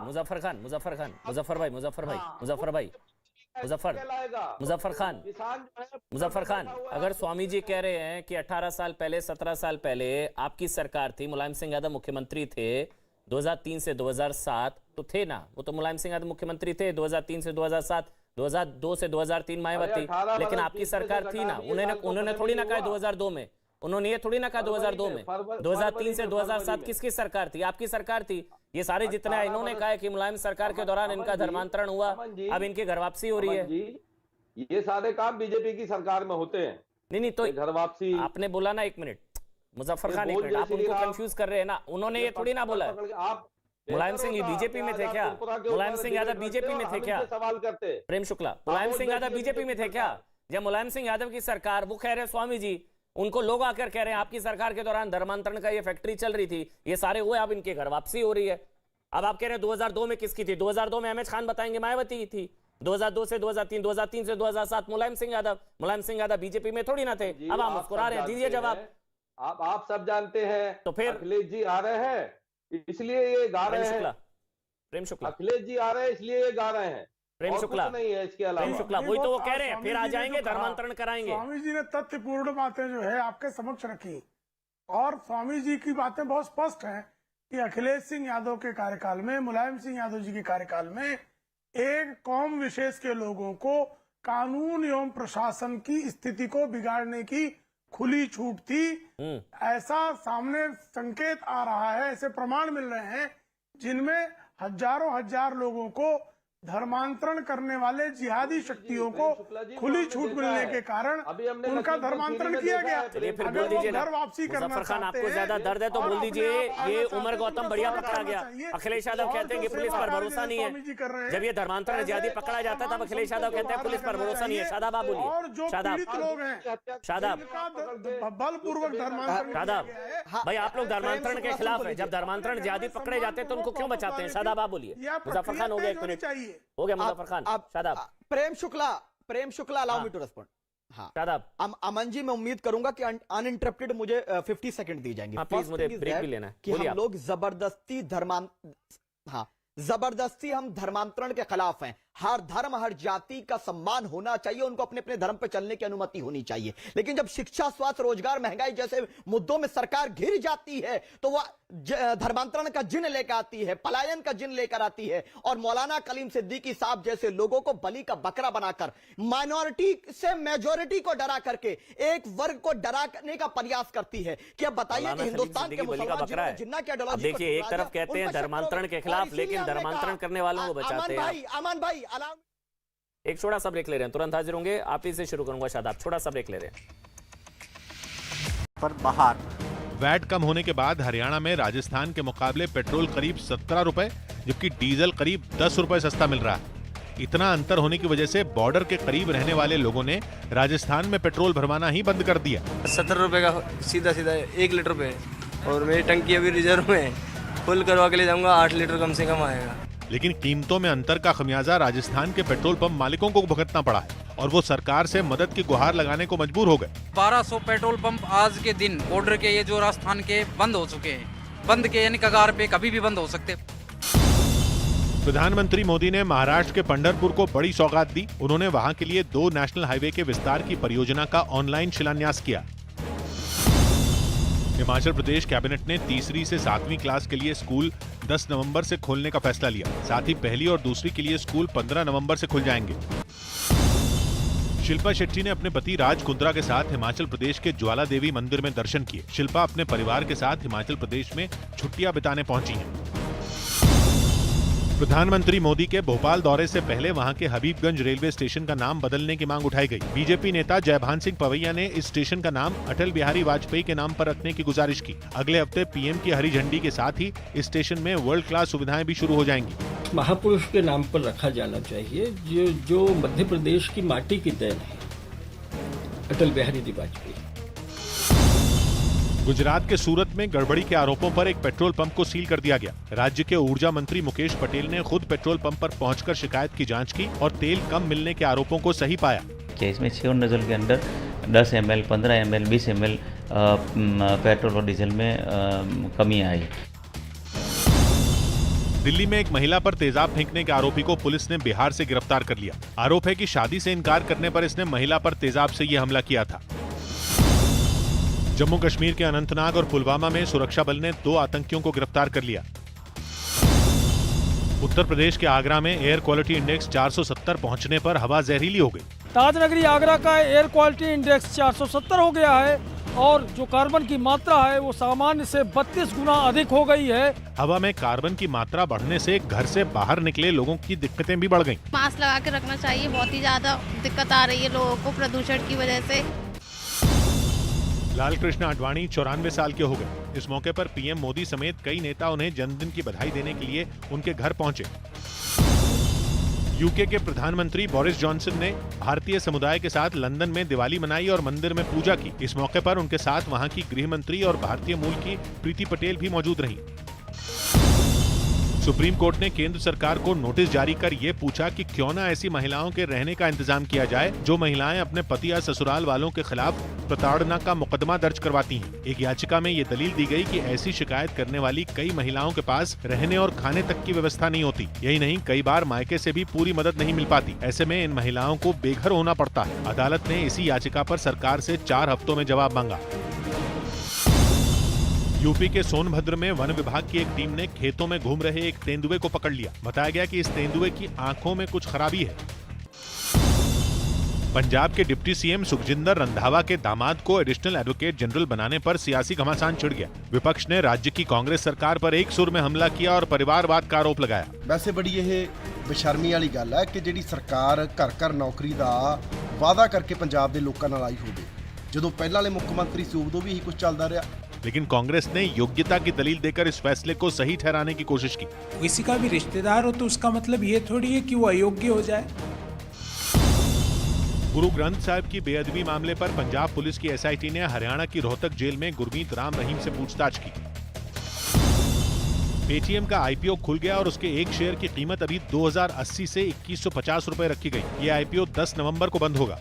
मुजफ्फर खान, अगर स्वामी जी कह रहे हैं कि 18 साल पहले 17 साल पहले आपकी सरकार थी, मुलायम सिंह यादव मुख्यमंत्री थे 2003 से 2007, तो थे ना, वो तो मुलायम सिंह यादव मुख्यमंत्री थे 2003 से 2007, 2002 से 2003 मायावती, लेकिन आपकी सरकार थी ना। उन्होंने थोड़ी ना कहा 2002 में, उन्होंने ये थोड़ी ना कहा 2002 में, 2003 से 2007 किसकी सरकार थी? आपकी सरकार थी। ये सारे जितने इन्होंने कहा कि मुलायम सरकार के दौरान इनका धर्मांतरण हुआ, अब इनकी घर वापसी हो रही है।
ये सारे काम बीजेपी की सरकार में होते हैं।
नहीं तो
घर वापसी
आपने बोला ना, एक मिनट मुजफ्फर खान, एक मिनट, आप उनको कंफ्यूज कर रहे हैं ना, उन्होंने ये थोड़ी ना बोला है। मुलायम सिंह बीजेपी में थे क्या? मुलायम सिंह यादव बीजेपी में थे क्या?
सवाल करते
प्रेम शुक्ला, मुलायम सिंह यादव बीजेपी में थे क्या? जब मुलायम सिंह यादव की सरकार, वो कह रहे स्वामी जी, उनको लोग आकर कह रहे हैं आपकी सरकार के दौरान धर्मांतरण का ये फैक्ट्री चल रही थी, ये सारे हुए, अब इनके घर वापसी हो रही है। अब आप कह रहे हैं 2002 में किसकी थी? 2002 में अहमद खान बताएंगे मायावती की थी। 2002 से 2003, 2003 से 2007 मुलायम सिंह यादव बीजेपी में थोड़ी ना थे। अब आप मुस्कुरा रहे हैं, दीजिए जवाब।
आप सब जानते हैं
तो फिर
अखिलेश जी आ रहे हैं इसलिए ये गा रहे हैं।
प्रेम शुक्ला,
अखिलेश जी आ रहे हैं इसलिए ये गा रहे हैं।
प्रेम शुक्ला
नहीं है इसके अलावा।
प्रेम शुक्ला वही तो वो कह रहे हैं, फिर आ जाएंगे, धर्मांतरण कराएंगे।
स्वामी जी ने तथ्यपूर्ण बातें जो है आपके समक्ष रखी, और स्वामी जी की बातें बहुत स्पष्ट हैं कि अखिलेश सिंह यादव के कार्यकाल में, मुलायम सिंह यादव जी के कार्यकाल में एक कौम विशेष के लोगों को कानून एवं प्रशासन की स्थिति को बिगाड़ने की खुली छूट थी। ऐसा सामने संकेत आ रहा है, ऐसे प्रमाण मिल रहे हैं जिनमें हजारों हजार लोगों को धर्मांतरण करने वाले जिहादी शक्तियों को खुली छूट मिलने के कारण उनका धर्मांतरण किया गया।
चलिए फिर बोल दीजिए ना,
घर वापसी करना
मुजफ्फर खान
चाहते
आपको
हैं
ज्यादा दर्द है तो
और
बोल
अपने
दीजिए।
आप
ये
आना
उमर
चाहते
गौतम
हैं,
बढ़िया
तो
पकड़ा गया।
चाहिए।
अखिलेश यादव
और
कहते हैं कि
जो
पुलिस पर
सेवा
भरोसा नहीं
स्वामी जी कर रहे
है।
हैं,
जब ये धर्मांतरण जिहादी पकड़ा जाता है तब अखिलेश यादव कहते हैं पुलिस पर भरोसा नहीं है। शादाब आप
और
बोलिए।
जो
शादाब
पीड़ित लोग हैं,
शादाब
जिनका बलपूर्वक धर्मांतरण
शादाब
किया गया है,
भाई आप लोग धर्मांतरण के खिलाफ है। जब धर्मांतरण जिहादी पकड़े जाते हैं तो उनको क्यों बचाते हैं? शादाब आप बोलिए। मुजफ्फर खान हो गया, 1 मिनट हो गया। Muzaffar Khan, Shadab.
Prem Shukla allow me to respond. हाँ
शादाब।
अमन जी, मैं उम्मीद करूंगा कि अनइंटरप्टेड मुझे 50 सेकंड दी जाएंगे।
प्लीज, मुझे ब्रेक भी लेना है
कि हम लोग जबरदस्ती हम धर्मांतरण के खिलाफ हैं। हर धर्म, हर जाति का सम्मान होना चाहिए, उनको अपने अपने धर्म पर चलने की अनुमति होनी चाहिए। लेकिन जब शिक्षा, स्वास्थ्य, रोजगार, महंगाई जैसे मुद्दों में सरकार घिर जाती है तो वह धर्मांतरण का जिन लेकर आती है, पलायन का जिन लेकर आती है, और मौलाना कलीम सिद्दीकी साहब जैसे लोगों को बलि का बकरा बनाकर माइनॉरिटी से मेजॉरिटी को डरा करके एक वर्ग को डराने का प्रयास करती है। क्या बताइए कि हिंदुस्तान के मुसलमान जिन्ना की आइडियोलॉजी,
देखिए एक तरफ कहते हैं धर्मांतरण के खिलाफ, लेकिन धर्मांतरण करने वालों को बचाते हैं।
अमन भाई
एक छोटा सा ब्रेक ले रहे हैं, तुरंत हाजिर होंगे। आप ही से शुरू करूंगा शादाब, छोटा सा ब्रेक ले रहे हैं।
पर बाहर
वैट कम होने के बाद हरियाणा में राजस्थान के मुकाबले पेट्रोल करीब 17 रुपए जबकि डीजल करीब 10 रुपए सस्ता मिल रहा है। इतना अंतर होने की वजह से बॉर्डर के करीब रहने वाले लोगों ने राजस्थान में पेट्रोल भरवाना ही बंद कर दिया।
17 रुपए का सीधा 1 लीटर पे, और मेरी टंकी अभी रिजर्व में, फुल करवा के ले जाऊंगा 8 लीटर कम से कम आएगा।
लेकिन कीमतों में अंतर का खमियाजा राजस्थान के पेट्रोल पंप मालिकों को भुगतना पड़ा है और वो सरकार से मदद की गुहार लगाने को मजबूर हो गए।
1200 पेट्रोल पंप आज के दिन बॉर्डर के, ये जो राजस्थान के, बंद हो चुके हैं। बंद के यानी कगार पे, कभी भी बंद हो सकते।
प्रधानमंत्री मोदी ने महाराष्ट्र के पंढरपुर को बड़ी सौगात दी। उन्होंने वहां के लिए 2 नेशनल हाईवे के विस्तार की परियोजना का ऑनलाइन शिलान्यास किया। हिमाचल प्रदेश कैबिनेट ने तीसरी से 7वीं क्लास के लिए स्कूल 10 नवंबर से खोलने का फैसला लिया। साथ ही पहली और दूसरी के लिए स्कूल 15 नवंबर से खुल जाएंगे। शिल्पा शेट्टी ने अपने पति राज कुंद्रा के साथ हिमाचल प्रदेश के ज्वाला देवी मंदिर में दर्शन किए। शिल्पा अपने परिवार के साथ हिमाचल प्रदेश में छुट्टियां बिताने पहुंची हैं। प्रधानमंत्री मोदी के भोपाल दौरे से पहले वहां के हबीबगंज रेलवे स्टेशन का नाम बदलने की मांग उठाई गई। बीजेपी नेता जयभान सिंह पवैया ने इस स्टेशन का नाम अटल बिहारी वाजपेयी के नाम पर रखने की गुजारिश की। अगले हफ्ते पीएम की हरी झंडी के साथ ही इस स्टेशन में वर्ल्ड क्लास सुविधाएं भी शुरू हो जाएंगी।
महापुरुष के नाम पर रखा जाना चाहिए, जो मध्य प्रदेश की माटी की देन है, अटल बिहारी वाजपेयी।
गुजरात के सूरत में गड़बड़ी के आरोपों पर एक पेट्रोल पंप को सील कर दिया गया। राज्य के ऊर्जा मंत्री मुकेश पटेल ने खुद पेट्रोल पंप पर पहुंचकर शिकायत की जांच की और तेल कम मिलने के आरोपों को सही पाया।
इसमें 6 नजल के अंदर 10 ml, 15 ml, 20 ml पेट्रोल और डीजल में कमी आई।
दिल्ली में एक महिला पर तेजाब फेंकने के आरोपी को पुलिस ने बिहार से गिरफ्तार कर लिया। आरोप है कि शादी से इनकार करने पर इसने महिला पर तेजाब से यह हमला किया था। जम्मू कश्मीर के अनंतनाग और पुलवामा में सुरक्षा बल ने 2 आतंकियों को गिरफ्तार कर लिया। उत्तर प्रदेश के आगरा में एयर क्वालिटी इंडेक्स 470 पहुंचने पर हवा जहरीली हो गई।
ताजनगरी आगरा का एयर क्वालिटी इंडेक्स 470 हो गया है और जो कार्बन की मात्रा है वो सामान्य से 32 गुना अधिक हो गई है।
हवा में कार्बन की मात्रा बढ़ने से घर से बाहर निकले लोगों की दिक्कतें भी बढ़ गईं।
मास्क लगा के रखना चाहिए, बहुत ही ज्यादा दिक्कत आ रही है लोगों को प्रदूषण की वजह से।
लाल कृष्ण आडवाणी 94 साल के हो गए। इस मौके पर पीएम मोदी समेत कई नेता उन्हें जन्मदिन की बधाई देने के लिए उनके घर पहुंचे। यूके के प्रधानमंत्री बोरिस जॉनसन ने भारतीय समुदाय के साथ लंदन में दिवाली मनाई और मंदिर में पूजा की। इस मौके पर उनके साथ वहां की गृह मंत्री और भारतीय मूल की प्रीति पटेल भी मौजूद रहीं। सुप्रीम कोर्ट ने केंद्र सरकार को नोटिस जारी कर ये पूछा कि क्यों न ऐसी महिलाओं के रहने का इंतजाम किया जाए जो महिलाएं अपने पति या ससुराल वालों के खिलाफ प्रताड़ना का मुकदमा दर्ज करवाती हैं। एक याचिका में ये दलील दी गई कि ऐसी शिकायत करने वाली कई महिलाओं के पास रहने और खाने तक की व्यवस्था नहीं होती। यही नहीं, कई बार मायके से भी पूरी मदद नहीं मिल पाती। ऐसे में इन महिलाओं को बेघर होना पड़ता है। अदालत ने इसी याचिका पर सरकार से 4 हफ्तों में जवाब मांगा। यूपी के सोनभद्र में वन विभाग की एक टीम ने खेतों में घूम रहे एक तेंदुए को पकड़ लिया। बताया गया कि इस तेंदुए की आंखों में कुछ खराबी है। पंजाब के डिप्टी सीएम सुखजिंदर रंधावा के दामाद को एडिशनल एडवोकेट जनरल बनाने पर सियासी घमासान छिड़ गया। विपक्ष ने राज्य की कांग्रेस सरकार पर एक सुर में हमला किया और परिवारवाद का आरोप लगाया।
वैसे बड़ी यह बेशर्मी वाली गल है कि जिहड़ी सरकार घर घर नौकरी का वादा करके पंजाब के लोगों नाल आई होवे, जदों पहले वाले मुख्यमंत्री सी उदों भी यही कुछ चलता रहा।
लेकिन कांग्रेस ने योग्यता की दलील देकर इस फैसले को सही ठहराने की कोशिश की।
किसी का भी रिश्तेदार हो तो उसका मतलब ये थोड़ी है कि वो अयोग्य हो जाए।
गुरु ग्रंथ साहिब की बेअदबी मामले पर पंजाब पुलिस की एसआईटी ने हरियाणा की रोहतक जेल में गुरमीत राम रहीम से पूछताछ की। पेटीएम का आईपीओ खुल गया और उसके एक शेयर की कीमत अभी 2080 से 2150 रुपए रखी गई। ये आईपीओ 10 नवंबर को बंद होगा।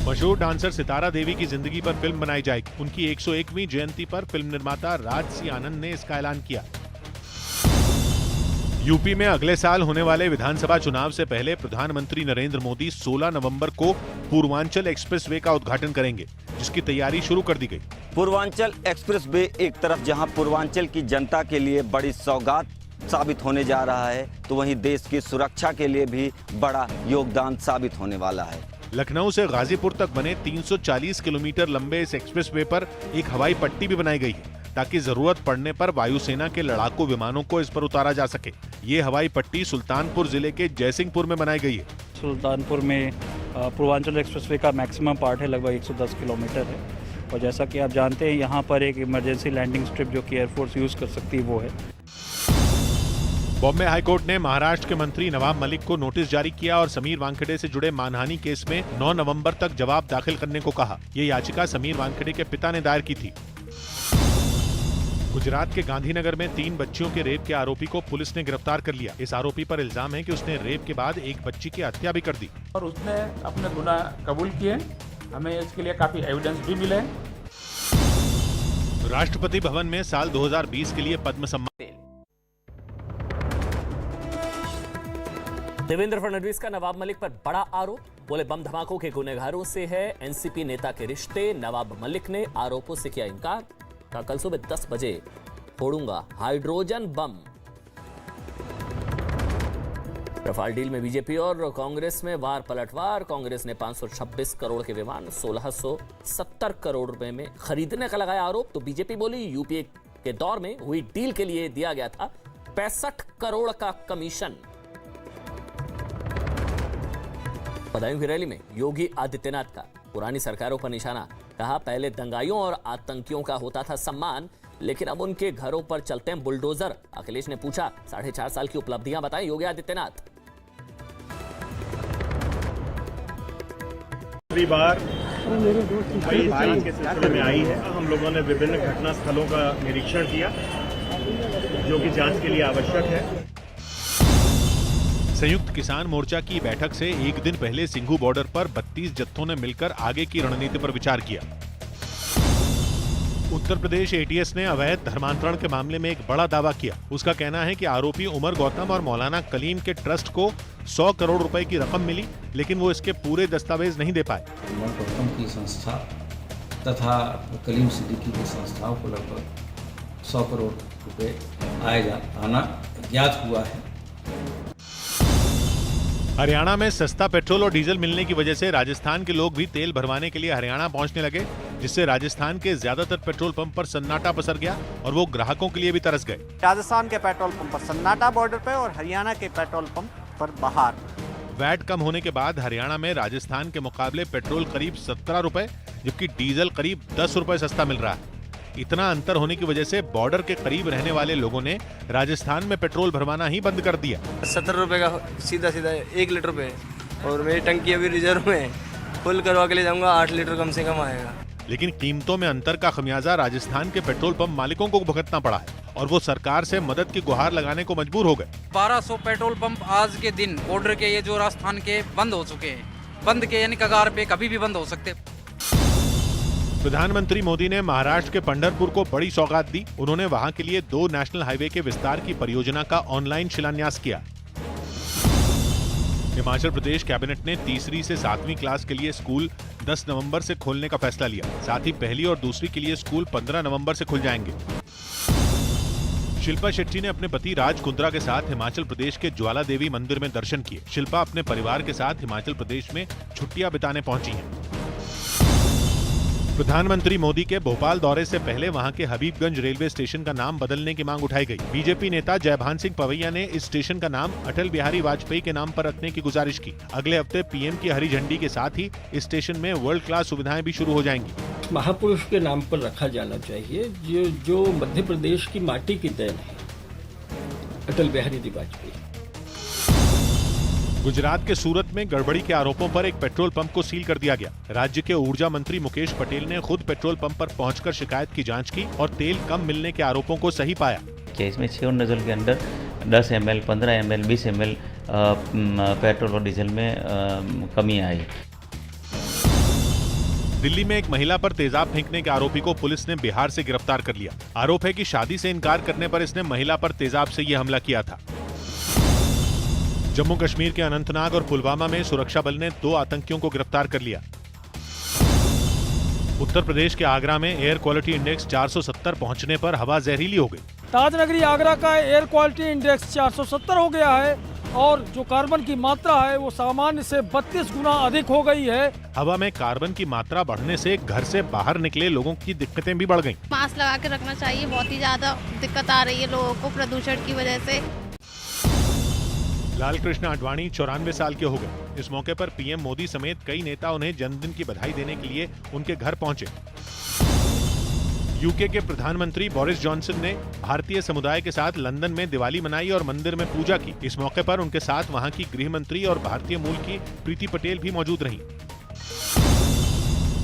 मशहूर डांसर सितारा देवी की जिंदगी पर फिल्म बनाई जाएगी। उनकी 101वीं जयंती पर फिल्म निर्माता राज सी आनंद ने इसका ऐलान किया। यूपी में अगले साल होने वाले विधानसभा चुनाव से पहले प्रधानमंत्री नरेंद्र मोदी 16 नवंबर को पूर्वांचल एक्सप्रेसवे का उद्घाटन करेंगे, जिसकी तैयारी शुरू कर दी गई।
पूर्वांचल एक्सप्रेसवे एक तरफ जहां पूर्वांचल की जनता के लिए बड़ी सौगात साबित होने जा रहा है, तो वहीं देश की सुरक्षा के लिए भी बड़ा योगदान साबित होने वाला है।
लखनऊ से गाजीपुर तक बने 340 किलोमीटर लंबे इस एक्सप्रेसवे पर एक हवाई पट्टी भी बनाई गई है, ताकि जरूरत पड़ने पर वायुसेना के लड़ाकू विमानों को इस पर उतारा जा सके। ये हवाई पट्टी सुल्तानपुर जिले के जयसिंहपुर में बनाई गई है।
सुल्तानपुर में पूर्वांचल एक्सप्रेसवे का मैक्सिमम पार्ट है, लगभग 110 किलोमीटर है। और जैसा कि आप जानते हैं, यहाँ पर एक इमरजेंसी लैंडिंग स्ट्रिप जो कि एयरफोर्स यूज कर सकती है वो है।
बॉम्बे हाईकोर्ट ने महाराष्ट्र के मंत्री नवाब मलिक को नोटिस जारी किया और समीर वानखेड़े से जुड़े मानहानि केस में 9 नवंबर तक जवाब दाखिल करने को कहा। ये याचिका समीर वानखेड़े के पिता ने दायर की थी। गुजरात के गांधीनगर में 3 बच्चियों के रेप के आरोपी को पुलिस ने गिरफ्तार कर लिया। इस आरोपी पर इल्जाम है कि उसने रेप के बाद एक बच्ची की हत्या भी कर दी
और उसने अपने गुनाह कबूल किए। हमें इसके लिए काफी एविडेंस भी मिले।
राष्ट्रपति भवन में साल 2020 के लिए पद्म सम्मान।
देवेंद्र फडणवीस का नवाब मलिक पर बड़ा आरोप, बोले बम धमाकों के गुनहगारों से है एनसीपी नेता के रिश्ते। नवाब मलिक ने आरोपों से किया इनकार, कहा कल सुबह 10 बजे फोड़ूंगा हाइड्रोजन बम। रफाल डील में बीजेपी और कांग्रेस में वार पलटवार। कांग्रेस ने 526 करोड़ के विमान 1670 करोड़ रुपए में खरीदने का लगाया आरोप, तो बीजेपी बोली यूपीए के दौर में हुई डील के लिए दिया गया था 65 करोड़ का कमीशन। बदायूं की रैली में योगी आदित्यनाथ का पुरानी सरकारों पर निशाना, कहा पहले दंगाइयों और आतंकियों का होता था सम्मान, लेकिन अब उनके घरों पर चलते हैं बुलडोजर। अखिलेश ने पूछा 4.5 साल की उपलब्धियां बताएं योगी आदित्यनाथ।
पहली बार मुंबई जांच के सिलसिले में आई है। हम लोगों ने विभिन्न घटना स्थलों का निरीक्षण किया, जो कि जांच के लिए आवश्यक है।
संयुक्त किसान मोर्चा की बैठक से एक दिन पहले सिंघू बॉर्डर पर 32 जत्थों ने मिलकर आगे की रणनीति पर विचार किया। उत्तर प्रदेश एटीएस ने अवैध धर्मांतरण के मामले में एक बड़ा दावा किया। उसका कहना है कि आरोपी उमर गौतम और मौलाना कलीम के ट्रस्ट को 100 करोड़ रुपए की रकम मिली, लेकिन वो इसके पूरे दस्तावेज नहीं दे पाए।
उमर गौतम की संस्था तथा कलीम सिद्दीकी की संस्थाओं को लगभग 100 करोड़ रुपए आना ज्ञात हुआ है।
हरियाणा में सस्ता पेट्रोल और डीजल मिलने की वजह से राजस्थान के लोग भी तेल भरवाने के लिए हरियाणा पहुंचने लगे, जिससे राजस्थान के ज्यादातर पेट्रोल पंप पर सन्नाटा पसर गया और वो ग्राहकों के लिए भी तरस गए।
राजस्थान के पेट्रोल पंप पर सन्नाटा बॉर्डर पे और हरियाणा के पेट्रोल पंप पर बाहर।
वैट कम होने के बाद हरियाणा में राजस्थान के मुकाबले पेट्रोल करीब 17 रुपए जबकि डीजल करीब 10 रुपए सस्ता मिल रहा है। इतना अंतर होने की वजह से बॉर्डर के करीब रहने वाले लोगों ने राजस्थान में पेट्रोल भरवाना ही बंद कर दिया।
70 रुपये का सीधा 1 लीटर पे, और मेरी टंकी अभी रिजर्व में है, फुल करवा के ले जाऊंगा, 8 लीटर कम से कम आएगा।
लेकिन कीमतों में अंतर का खमियाजा राजस्थान के पेट्रोल पंप मालिकों को भुगतना पड़ा है और वो सरकार से मदद की गुहार लगाने को मजबूर हो गए।
1200 पेट्रोल पंप आज के दिन बॉर्डर के ये जो राजस्थान के बंद हो चुके हैं। बंद के यानी कगार पे कभी भी बंद हो सकते।
प्रधानमंत्री मोदी ने महाराष्ट्र के पंढरपुर को बड़ी सौगात दी। उन्होंने वहां के लिए 2 नेशनल हाईवे के विस्तार की परियोजना का ऑनलाइन शिलान्यास किया। हिमाचल प्रदेश कैबिनेट ने तीसरी से 7वीं क्लास के लिए स्कूल 10 नवंबर से खोलने का फैसला लिया। साथ ही पहली और दूसरी के लिए स्कूल 15 नवंबर से खुल जाएंगे। शिल्पा शेट्टी ने अपने पति राज कुंद्रा के साथ हिमाचल प्रदेश के ज्वाला देवी मंदिर में दर्शन किए। शिल्पा अपने परिवार के साथ हिमाचल प्रदेश में छुट्टियां बिताने पहुंची हैं। प्रधानमंत्री मोदी के भोपाल दौरे से पहले वहां के हबीबगंज रेलवे स्टेशन का नाम बदलने की मांग उठाई गई। बीजेपी नेता जयभान सिंह पवैया ने इस स्टेशन का नाम अटल बिहारी वाजपेयी के नाम पर रखने की गुजारिश की। अगले हफ्ते पीएम की हरी झंडी के साथ ही इस स्टेशन में वर्ल्ड क्लास सुविधाएं भी शुरू हो जाएंगी।
महापुरुष के नाम पर रखा जाना चाहिए, जो मध्य प्रदेश की माटी की देन है, अटल बिहारी वाजपेयी।
गुजरात के सूरत में गड़बड़ी के आरोपों पर एक पेट्रोल पंप को सील कर दिया गया। राज्य के ऊर्जा मंत्री मुकेश पटेल ने खुद पेट्रोल पंप पर पहुंचकर शिकायत की जांच की और तेल कम मिलने के आरोपों को सही पाया।
इसमें 6 नजल के अंदर 10 ml, 15 ml, 20 ml पेट्रोल और डीजल में कमी आई।
दिल्ली में एक महिला पर तेजाब फेंकने के आरोपी को पुलिस ने बिहार से गिरफ्तार कर लिया। आरोप है कि शादी से इनकार करने पर इसने महिला पर तेजाब से यह हमला किया था। जम्मू कश्मीर के अनंतनाग और पुलवामा में सुरक्षा बल ने 2 आतंकियों को गिरफ्तार कर लिया। उत्तर प्रदेश के आगरा में एयर क्वालिटी इंडेक्स 470 पहुंचने पर हवा जहरीली हो गई।
ताजनगरी आगरा का एयर क्वालिटी इंडेक्स 470 हो गया है और जो कार्बन की मात्रा है वो सामान्य से 32 गुना अधिक हो गई है।
हवा में कार्बन की मात्रा बढ़ने से घर से बाहर निकले लोगों की दिक्कतें भी बढ़ गईं।
मास्क लगा के रखना चाहिए, बहुत ही ज्यादा दिक्कत आ रही है लोगों को प्रदूषण की वजह से।
लालकृष्ण आडवाणी 94 साल के हो गए। इस मौके पर पीएम मोदी समेत कई नेता उन्हें जन्मदिन की बधाई देने के लिए उनके घर पहुंचे। यूके के प्रधानमंत्री बोरिस जॉनसन ने भारतीय समुदाय के साथ लंदन में दिवाली मनाई और मंदिर में पूजा की। इस मौके पर उनके साथ वहां की गृह मंत्री और भारतीय मूल की प्रीति पटेल भी मौजूद रहीं।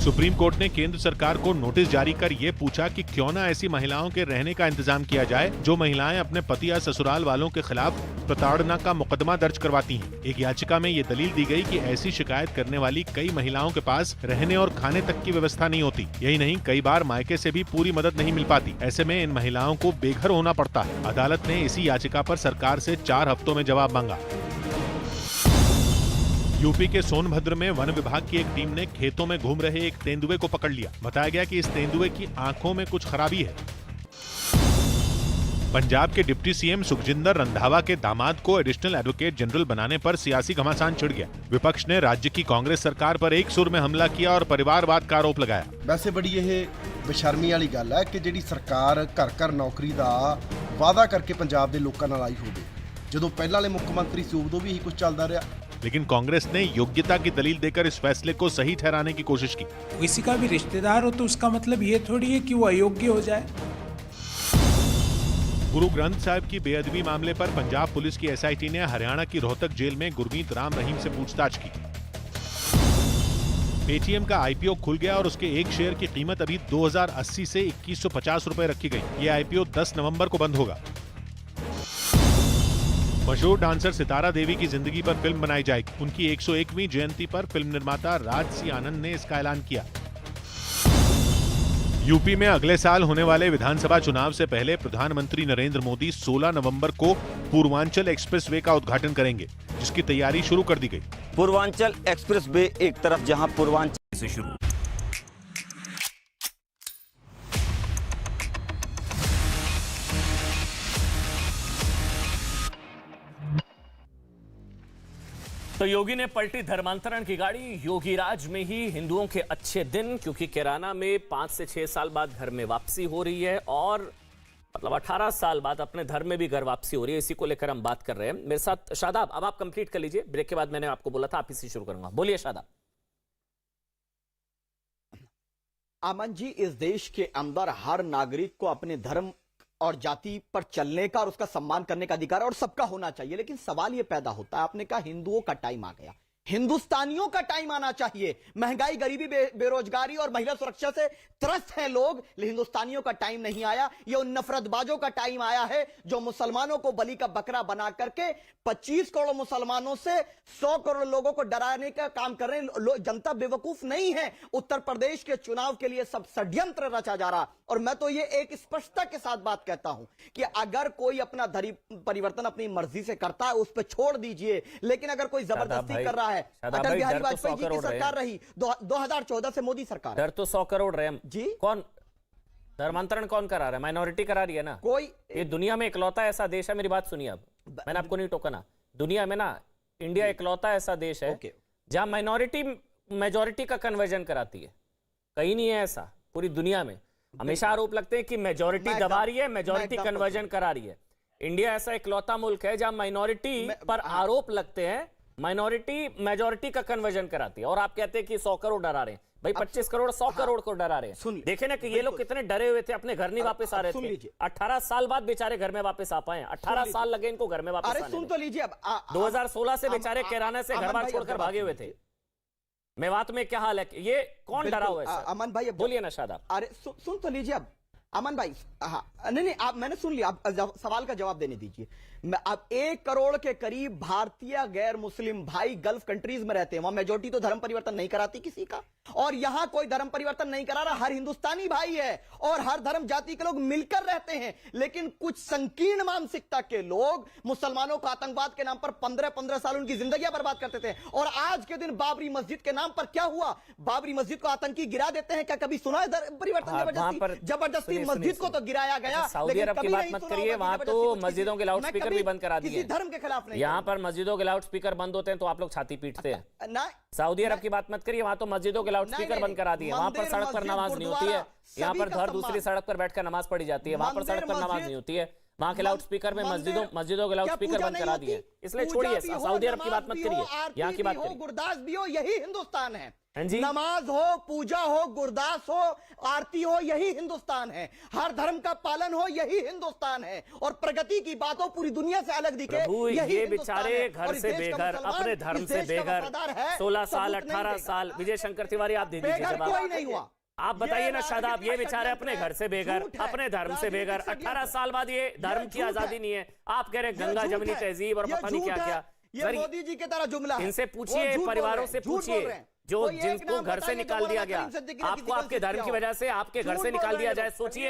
सुप्रीम कोर्ट ने केंद्र सरकार को नोटिस जारी कर ये पूछा कि क्यों न ऐसी महिलाओं के रहने का इंतजाम किया जाए जो महिलाएं अपने पति या ससुराल वालों के खिलाफ प्रताड़ना का मुकदमा दर्ज करवाती हैं। एक याचिका में ये दलील दी गई कि ऐसी शिकायत करने वाली कई महिलाओं के पास रहने और खाने तक की व्यवस्था नहीं होती। यही नहीं, कई बार मायके से भी पूरी मदद नहीं मिल पाती। ऐसे में इन महिलाओं को बेघर होना पड़ता है। अदालत ने इसी याचिका पर सरकार से 4 हफ्तों में जवाब मांगा। यूपी के सोनभद्र में वन विभाग की एक टीम ने खेतों में घूम रहे एक तेंदुए को पकड़ लिया। बताया गया कि इस तेंदुए की आंखों में कुछ खराबी है। पंजाब के डिप्टी सीएम सुखजिंदर रंधावा के दामाद को एडिशनल एडवोकेट जनरल बनाने पर सियासी घमासान छिड़ गया। विपक्ष ने राज्य की कांग्रेस सरकार पर एक सुर में हमला किया और परिवारवाद का आरोप लगाया।
वैसे बड़ी ਇਹ ਬੇਸ਼ਰਮੀ ਵਾਲੀ ਗੱਲ ਹੈ ਕਿ ਜਿਹੜੀ ਸਰਕਾਰ ਘਰ-ਘਰ ਨੌਕਰੀ ਦਾ ਵਾਅਦਾ ਕਰਕੇ ਪੰਜਾਬ ਦੇ ਲੋਕਾਂ ਨਾਲ ਆਈ ਹੋਵੇ। ਜਦੋਂ ਪਹਿਲਾਂ ਵਾਲੇ ਮੁੱਖ ਮੰਤਰੀ ਸੀ ਉਦੋਂ ਵੀ ਇਹੀ ਕੁਝ ਚੱਲਦਾ ਰਿਹਾ।
लेकिन कांग्रेस ने योग्यता की दलील देकर इस फैसले को सही ठहराने की कोशिश की।
किसी का भी रिश्तेदार हो तो उसका मतलब ये थोड़ी है कि वो अयोग्य हो जाए।
गुरु ग्रंथ साहिब की बेअदबी मामले पर पंजाब पुलिस की एसआईटी ने हरियाणा की रोहतक जेल में गुरमीत राम रहीम से पूछताछ की। पेटीएम का आईपीओ खुल गया और उसके एक शेयर की कीमत अभी 2080 से 2150 रुपए रखी गई। ये आईपीओ 10 नवंबर को बंद होगा। मशहूर डांसर सितारा देवी की जिंदगी पर फिल्म बनाई जाएगी। उनकी 101वीं जयंती पर फिल्म निर्माता राज सी आनंद ने इसका ऐलान किया। यूपी में अगले साल होने वाले विधानसभा चुनाव से पहले प्रधानमंत्री नरेंद्र मोदी 16 नवंबर को पूर्वांचल एक्सप्रेसवे का उद्घाटन करेंगे, जिसकी तैयारी शुरू कर दी गई।
पूर्वांचल एक्सप्रेसवे एक तरफ जहां पूर्वांचल
से शुरू तो योगी ने पलटी धर्मांतरण की गाड़ी। योगी राज में ही हिंदुओं के अच्छे दिन, क्योंकि कैराना में 5 से 6 साल बाद घर में वापसी हो रही है और मतलब 18 साल बाद अपने धर्म में भी घर वापसी हो रही है, इसी को लेकर हम बात कर रहे हैं। मेरे साथ शादाब, अब आप कंप्लीट कर लीजिए, ब्रेक के बाद मैंने आपको बोला था आप इसी शुरू करूंगा। बोलिए शादाब।
अमन जी, इस देश के अंदर हर नागरिक को अपने धर्म और जाति पर चलने का और उसका सम्मान करने का अधिकार और सबका होना चाहिए, लेकिन सवाल यह पैदा होता है, आपने कहा हिंदुओं का टाइम आ गया, हिंदुस्तानियों का टाइम आना चाहिए। महंगाई, गरीबी, बेरोजगारी और महिला सुरक्षा से त्रस्त हैं लोग, लेकिन हिंदुस्तानियों का टाइम नहीं आया। ये उन नफरतबाजों का टाइम आया है जो मुसलमानों को बलि का बकरा बना करके 25 करोड़ मुसलमानों से 100 करोड़ लोगों को डराने का काम कर रहे हैं। जनता बेवकूफ नहीं है। उत्तर प्रदेश के चुनाव के लिए सब षड्यंत्र रचा जा रहा। और मैं तो ये एक स्पष्टता के साथ बात कहता हूं कि अगर कोई अपना धर्म परिवर्तन अपनी मर्जी से करता है उस पर छोड़ दीजिए, लेकिन अगर कोई जबरदस्ती कर रहा है, अटल बिहारी वाजपेयी जी की सरकार रही, 2014 से मोदी सरकार,
डर तो 100 करोड़ रहे
जी।
कौन धर्मांतरण कौन करा रहा है? माइनॉरिटी करा रही है ना।
कोई
ये दुनिया में इकलौता ऐसा देश है, मेरी बात सुनिए, अब मैंने आपको नहीं टोका ना, दुनिया में ना इंडिया इकलौता ऐसा देश है जहां माइनॉरिटी मेजॉरिटी का कन्वर्जन कराती है। कहीं नहीं है ऐसा पूरी दुनिया में। हमेशा आरोप लगते हैं कि मेजॉरिटी दबा रही है, मेजॉरिटी कन्वर्जन करा रही है। इंडिया ऐसा इकलौता मुल्क है जहां माइनॉरिटी पर आरोप लगते हैं, माइनॉरिटी मेजॉरिटी का कन्वर्जन कराती है। और आप कहते हैं कि 100 करोड़ डरा रहे हैं। भाई 25 करोड़ 100 करोड़ को डरा रहे हैं। देखे ना कि ये लोग कितने डरे हुए थे, अपने घर नहीं वापस आ रहे थे। 18 साल बाद बेचारे घर में वापस आ पाए। 18 साल लगे इनको घर में वापस आने में।
सुन तो लीजिए, अब
2016 से बेचारे कैराना से घर बार छोड़कर भागे हुए थे। मेवात में क्या हाल है? ये कौन डरा हुआ है?
अमन भाई
बोलिए ना शादाब।
अरे सुन तो लीजिए अब अमन भाई। हाँ, नहीं, आप मैंने सुन लिया, आप सवाल का जवाब देने दीजिए। अब 1 करोड़ के करीब भारतीय गैर मुस्लिम भाई गल्फ कंट्रीज में रहते हैं, वहां मेजॉरिटी तो धर्म परिवर्तन नहीं कराती किसी का, और यहां कोई धर्म परिवर्तन नहीं करा रहा। हर हिंदुस्तानी भाई है और हर धर्म जाति के लोग मिलकर रहते हैं, लेकिन कुछ संकीर्ण मानसिकता के लोग मुसलमानों को आतंकवाद के नाम पर 15-15 साल उनकी जिंदगी बर्बाद करते थे। और आज के दिन बाबरी मस्जिद के नाम पर क्या हुआ? बाबरी मस्जिद को आतंकी गिरा देते हैं। क्या कभी सुना है परिवर्तन? जबरदस्ती मस्जिद को तो गिराया गया।
सऊदी अरब की बात मत करिए, वहां तो मस्जिदों के लाउड स्पीकर भी बंद करा दिए।
धर्म के खिलाफ नहीं।
यहाँ पर मस्जिदों के लाउड स्पीकर बंद होते हैं तो आप लोग छाती पीटते हैं। सऊदी अरब की बात मत करिए, वहां तो मस्जिदों के लाउड स्पीकर बंद करा दिए। वहां पर सड़क पर नमाज नहीं होती है, यहाँ पर घर दूसरी सड़क पर बैठकर नमाज पढ़ी जाती है, वहां पर सड़क पर नमाज नहीं होती है। वहां के लाउड स्पीकर में मस्जिदों के लाउड स्पीकर बंद करा दिए। इसलिए छोड़िए, सऊदी अरब की बात मत करिए, यहाँ की बात करिए।
गुरदास भी हो, यही हिंदुस्तान है।
जी?
नमाज हो, पूजा हो, गुरदास हो, आरती हो, यही हिंदुस्तान है। हर धर्म का पालन हो, यही हिंदुस्तान है। और प्रगति की बात हो, पूरी दुनिया से अलग दिखे,
ये बेचारे घर से बेघर, अपने धर्म से बेघर, 16 साल 18 साल। विजय शंकर तिवारी आप दे दीजिए जवाब।
कोई नहीं हुआ।
आप बताइए ना शादाब, ये बेचारे अपने घर से बेघर, अपने धर्म से बेघर, 18 साल बाद ये धर्म की आजादी नहीं है। आप कह रहे हैं गंगा जमनी तहजीब और पता नहीं क्या क्या।
ये मोदी जी की तरह जुमला।
इनसे पूछिए, परिवारों से पूछिए जो जिनको घर से निकाल दिया गया। आपको आपके धर्म की वजह से आपके घर से निकाल दिया जाए, सोचिए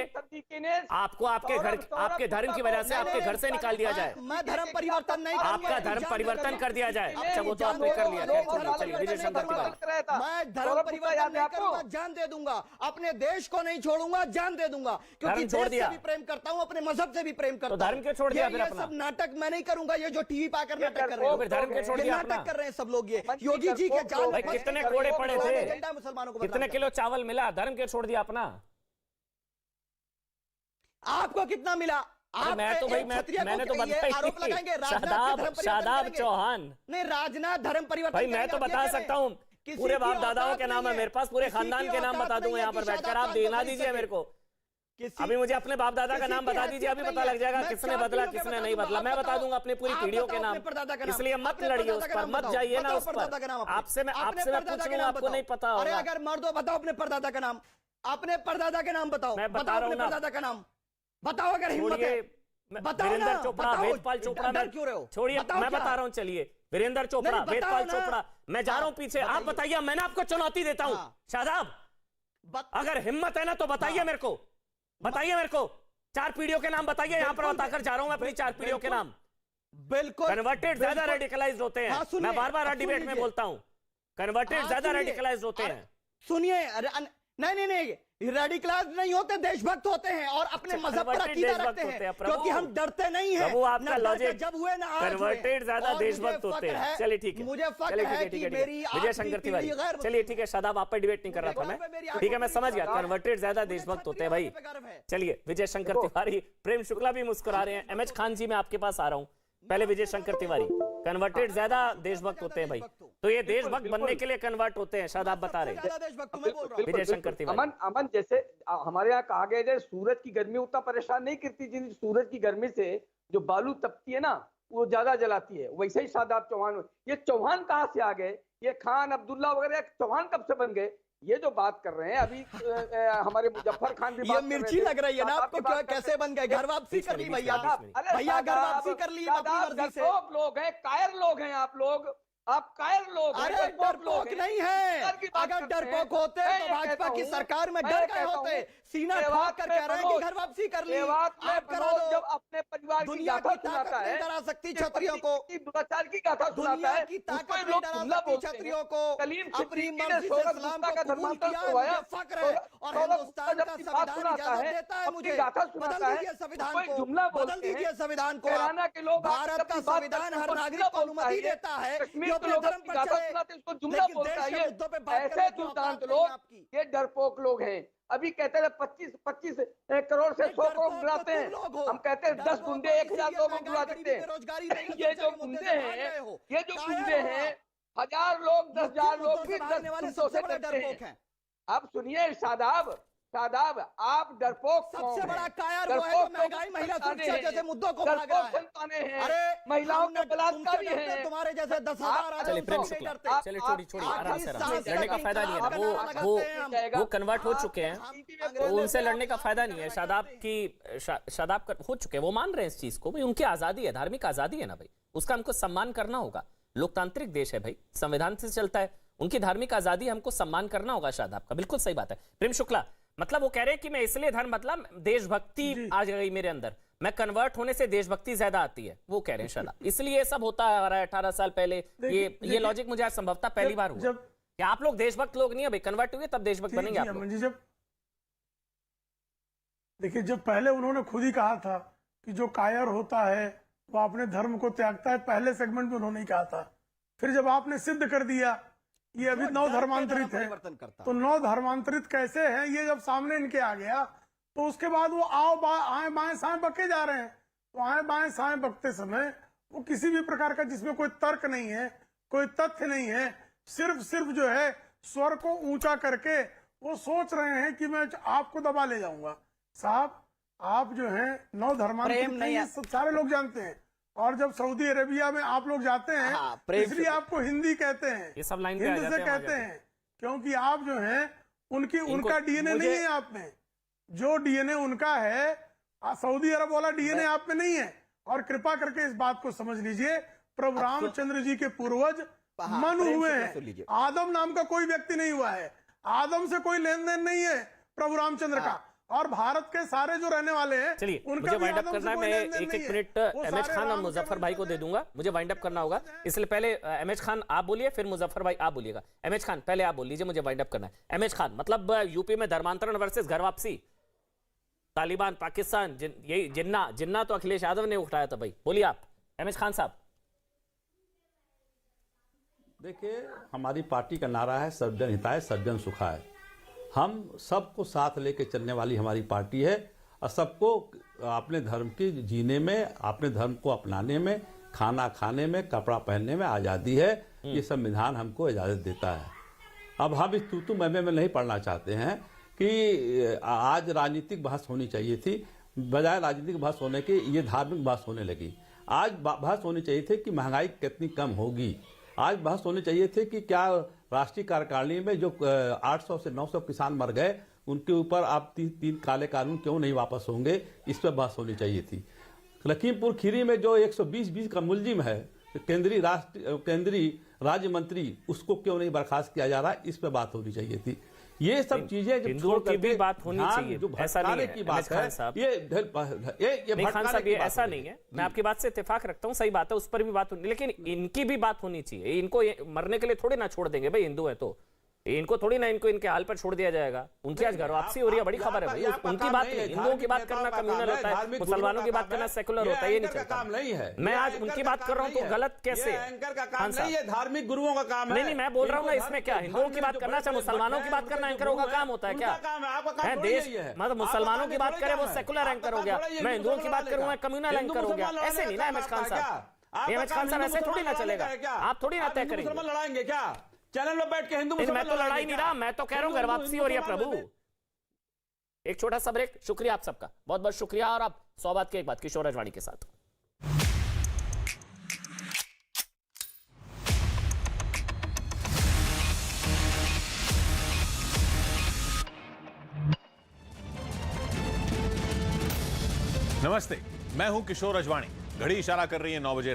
आपको आपके धर्म की वजह से आपके घर से निकाल दिया जाए।
मैं धर्म परिवर्तन नहीं,
आपका धर्म परिवर्तन कर दिया जाए। अच्छा, वो तो आपने कर लिया। चलिए विजय शंकर तिवारी।
मैं धर्म परिवर्तन नहीं करूंगा, जान दे दूंगा। अपने देश को नहीं छोड़ूंगा, जान दे दूंगा, क्योंकि
छोड़
देश से भी प्रेम करता हूँ, अपने मजहब से भी प्रेम करता हूँ।
धर्म के छोड़ दिया फिर अपना?
सब नाटक मैं नहीं करूंगा, ये जो टीवी पर आकर नाटक कर रहे हैं,
धर्म के छोड़ दिया,
नाटक कर रहे हैं सब लोग। ये योगी जी के जाल
कितने कोड़े पड़े थे,
मुसलमानों को
कितने किलो चावल मिला, धर्म के छोड़ दिया अपना।
आपको कितना मिला?
मैं तो भाई मैंने तो
आरोप लगाएंगे
शादाब चौहान
नहीं, राजनाथ धर्म परिवर्तन।
भाई मैं तो बता सकता हूँ, पूरे बाप दादाओं के नाम है मेरे पास, पूरे खानदान के नाम बता दूंगा यहाँ पर बैठकर। आप दिला दीजिए मेरे को, अभी मुझे अपने बाप दादा का नाम बता दीजिए, अभी पता लग जाएगा किसने बदला किसने नहीं बदला। मैं बता दूंगा अपनी पूरी पीढ़ियों के नाम, इसलिए मत लड़िए उस पर, मत जाइए ना उस पर। आपसे मैं पूछ लूंगा, आपको नहीं पता होगा।
अरे अगर मर दो, बताओ अपने परदादा का नाम, अपने परदादा के नाम बताओ।
मैं बता रहा हूँ
परदादा का नाम बताओ, अगर हिम्मत है।
वीरेंद्र चोपड़ा, वेदपाल चोपड़ा, छोड़िए मैं बता रहा हूँ। चलिए वीरेंद्र चोपड़ा, वेदपाल चोपड़ा, मैं जा रहा हूँ पीछे। आप बताइए, मैंने आपको चुनौती देता हूँ शादाब, अगर हिम्मत है ना तो बताइए मेरे को, बताइए मेरे को 4 पीढ़ियों के नाम बताइए। यहाँ पर बताकर जा रहा हूं मैं अपनी 4 पीढ़ियों के नाम।
बिल्कुल
कन्वर्टेड ज्यादा रेडिकलाइज्ड होते हैं। मैं बार बार डिबेट में बोलता हूं, कन्वर्टेड ज्यादा रेडिकलाइज्ड होते हैं।
सुनिए, नहीं, रेडिकलाइज नहीं होते, देशभक्त होते हैं और अपने मजहब पर अकीदा रखते हैं, क्योंकि हम डरते नहीं हैं।
प्रभु आपका लॉजिक
जब हुए ना आज हुए।
कन्वर्टेड ज्यादा
और
देशभक्त होते हैं। चलिए ठीक है,
मुझे फक्र है कि मेरी
विजय शंकर तिवारी, चलिए ठीक है, शादाब आप पर डिबेट नहीं कर रहा था मैं, ठीक है मैं समझ गया, कन्वर्टेड ज्यादा देशभक्त होते हैं भाई। चलिए विजय शंकर तिवारी, प्रेम शुक्ला भी मुस्कुरा रहे हैं। एमएच खान जी मैं आपके पास आ रहा हूँ, पहले विजय शंकर तिवारी, कन्वर्टेड ज्यादा देशभक्त होते हैं भाई, तो ये देशभक्त बनने के लिए कन्वर्ट होते हैं, शायद आप बता रहे हैं विजय शंकर तिवारी।
अमन जैसे हमारे यहाँ कहा गया है, सूरज की गर्मी उतना परेशान नहीं करती जिन सूरज की गर्मी से जो बालू तपती है ना वो ज्यादा जलाती है, वैसे ही शादाब चौहान, ये चौहान कहाँ से आ गए, ये खान अब्दुल्ला वगैरह चौहान कब से बन गए, ये जो बात कर रहे हैं अभी हमारे मुजफ्फर खान भी
ये मिर्ची लग रही है ना आपको, क्या कैसे बन गए, घर वापसी कर ली भैया, भैया घर वापसी कर ली अपनी मर्जी से।
लोग हैं, कायर लोग हैं आप लोग, आप कायर लोग हैं।
अरे डरपोक नहीं है, अगर डरपोक होते तो भाजपा की सरकार में डर गए होते, सीना ठोक कर कह रहे हैं कि घर वापसी कर ली, आप करा दो।
जब अपने परिवार की गाथा सुनाता है,
डरा सकती छत्रियों को,
दुराचार की गाथा सुनाता है,
की ताकत नहीं डरा सकती छत्रियों को, अपनी मर्जी से इस्लाम को कबूल किया है, मुझे फक्र है और हिंदुस्तान का संविधान इजाजत देता है मुझे, बदल दीजिए संविधान को, बदल दीजिए संविधान को। भारत का संविधान हर नागरिक को अनुमति देता है
ऐसे दुर्दांत लोग, ये डरपोक लोग हैं। अभी कहते हैं 25 करोड़ से 100 करोड़ बुलाते हैं, हम कहते हैं 10 गुंडे 1000 लोगों को बुला देते हैं। ये जो गुंडे हैं 1000 लोग 10,000 लोग भी 10 गुंडों से डरते हैं। अब सुनिए शादाब, आप डरपोक
सबसे बड़ा कायर वो है जो महंगाई, महिला सुरक्षा जैसे मुद्दों को भाग रहा है।
अरे महिलाओं के बलात्कारी हैं,
तुम्हारे जैसे 10,000
चलिए प्रेम शुक्ला, चलिए छोड़िए आराम से, लड़ने का फायदा नहीं है, वो कन्वर्ट हो चुके हैं, तो उनसे लड़ने का फायदा नहीं है। शादाब हो चुके हैं, वो मान रहे हैं इस चीज को भाई, उनकी आजादी है, धार्मिक आजादी है ना भाई, उसका हमको सम्मान करना होगा। लोकतांत्रिक देश है भाई, संविधान से चलता है, उनकी धार्मिक आजादी हमको सम्मान करना होगा। शादाब का बिल्कुल सही बात है। प्रेम शुक्ला, मतलब वो कह रहे हैं कि मैं इसलिए धर्म, मतलब देशभक्ति आ गई मेरे अंदर, मैं कन्वर्ट होने से देशभक्ति ज्यादा आती है, वो कह रहे हैं शादाब, इसलिए सब होता आ रहा है 18 साल पहले। ये लॉजिक मुझे आज संभवतः पहली बार हुआ कि आप लोग देशभक्त लोग नहीं है भाई, कन्वर्ट हुए तब देशभक्त बनेंगे आप लोग।
जब देखिए, जब पहले उन्होंने खुद ही कहा था कि जो कायर होता है वो अपने धर्म को त्यागता है, पहले सेगमेंट में उन्होंने ही कहा था। फिर जब आपने सिद्ध कर दिया ये अभी 9 धर्मांतरित है, तो 9 धर्मांतरित कैसे हैं ये जब सामने इनके आ गया, तो उसके बाद वो आए बाएं साएं बके जा रहे हैं। तो आए बाएं साएं बकते समय वो किसी भी प्रकार का जिसमें कोई तर्क नहीं है, कोई तथ्य नहीं है, सिर्फ जो है स्वर को ऊंचा करके वो सोच रहे हैं कि मैं आपको दबा ले जाऊंगा। साहब, आप जो है 9 धर्मांतरित सारे लोग जानते हैं, और जब सऊदी अरेबिया में आप लोग जाते हैं इसलिए आपको हिंदी कहते हैं,
ये सब लाइन
हिंदी से कहते हैं, क्योंकि आप जो है उनका डीएनए नहीं है आप में, जो डीएनए उनका है सऊदी अरब वाला डीएनए आप में नहीं है। और कृपा करके इस बात को समझ लीजिए, प्रभु रामचंद्र जी के पूर्वज मनु हुए हैं, आदम नाम का कोई व्यक्ति नहीं हुआ है, आदम से कोई लेन देन नहीं है प्रभु रामचंद्र का। और भारत के सारे जो रहने वाले हैं,
चलिए मुझे वाइंड अप करना है, मैं एक मिनट एमएच खान और मुजफ्फर भाई को दे दूंगा, मुझे वाइंड अप करना होगा, इसलिए पहले एमएच खान आप बोलिए, फिर मुजफ्फर भाई आप बोलिएगा। एमएच खान पहले आप बोल लीजिए, मुझे वाइंड अप करना है। एमएच खान, मतलब यूपी में धर्मांतरण वर्सेस घर वापसी, तालिबान, पाकिस्तान, यही जिन्ना तो अखिलेश यादव ने उठाया था भाई, बोलिए आप एमएच खान साहब।
देखिए, हमारी पार्टी का नारा है सर्वजन हिताय सर्वजन सुखाय। हम सबको साथ लेके चलने वाली हमारी पार्टी है, और सबको अपने धर्म की जीने में, अपने धर्म को अपनाने में, खाना खाने में, कपड़ा पहनने में आज़ादी है। ये संविधान हमको इजाज़त देता है। अब हम इस तू मैं नहीं पढ़ना चाहते हैं कि आज राजनीतिक बहस होनी चाहिए थी, बजाय राजनीतिक बहस होने के ये धार्मिक बहस होने लगी। आज बहस होनी चाहिए थी कि महंगाई कितनी कम होगी, आज बहस होनी चाहिए थी कि क्या राष्ट्रीय कार्यकारिणी में जो 800 से 900 किसान मर गए उनके ऊपर आप 3 काले कानून क्यों नहीं वापस होंगे, इस पर बहस होनी चाहिए थी। लखीमपुर खीरी में जो 120 का मुलजिम है, केंद्रीय राज्य मंत्री, उसको क्यों नहीं बर्खास्त किया जा रहा, इस पर बात होनी चाहिए थी। ये सब चीजें जब छोड़
की भी बात होनी चाहिए,
जो
ऐसा नहीं है
की बात है,
ये खान साहब, ये ऐसा नहीं है, मैं आपकी बात से इत्तेफाक रखता हूँ, सही बात है, उस पर भी बात होनी, लेकिन इनकी भी बात होनी चाहिए। इनको मरने के लिए थोड़ी ना छोड़ देंगे भाई, हिंदू है तो इनको थोड़ी ना इनको इनके हाल पर छोड़ दिया जाएगा। उनकी आज घर वापसी हो रही है, बड़ी खबर है भाई। उनकी बात नहीं, हिंदुओं की बात करना कम्युनल होता है, मुसलमानों की बात करना सेकुलर होता है, ये नहीं चलता।
काम नहीं है।
मैं आज उनकी बात कर रहा हूँ तो गलत कैसे?
एंकर का काम नहीं है, धार्मिक गुरुओं का काम है।
नहीं, मैं बोल रहा हूँ ना, इसमें क्या हिंदुओं की बात करना, चाहे मुसलमानों की बात करना एंकरों का काम होता है क्या? है देश मतलब मुसलमानों की बात करे वो सेकुलर एंकर हो गया, मैं हिंदुओं की बात करूँ मैं कम्युनल एंकर हो गया। ऐसे नहीं ना अहमद खान साहब, अहमद खान साहब ऐसे थोड़ी ना चलेगा। आप थोड़ी ना तय करेंगे।
लड़ाएंगे क्या चैनल में बैठ के हिंदू मुसलमान?
मैं तो लड़ाई नहीं रहा, मैं तो कह रहा हूँ घर वापसी हो रही है प्रभु। एक छोटा सा ब्रेक। शुक्रिया आप सबका, बहुत बहुत शुक्रिया। और आप 100 बात की एक बात किशोर रजवाणी के साथ।
नमस्ते, मैं हूं किशोर रजवाणी। घड़ी इशारा कर रही है 9 बजे।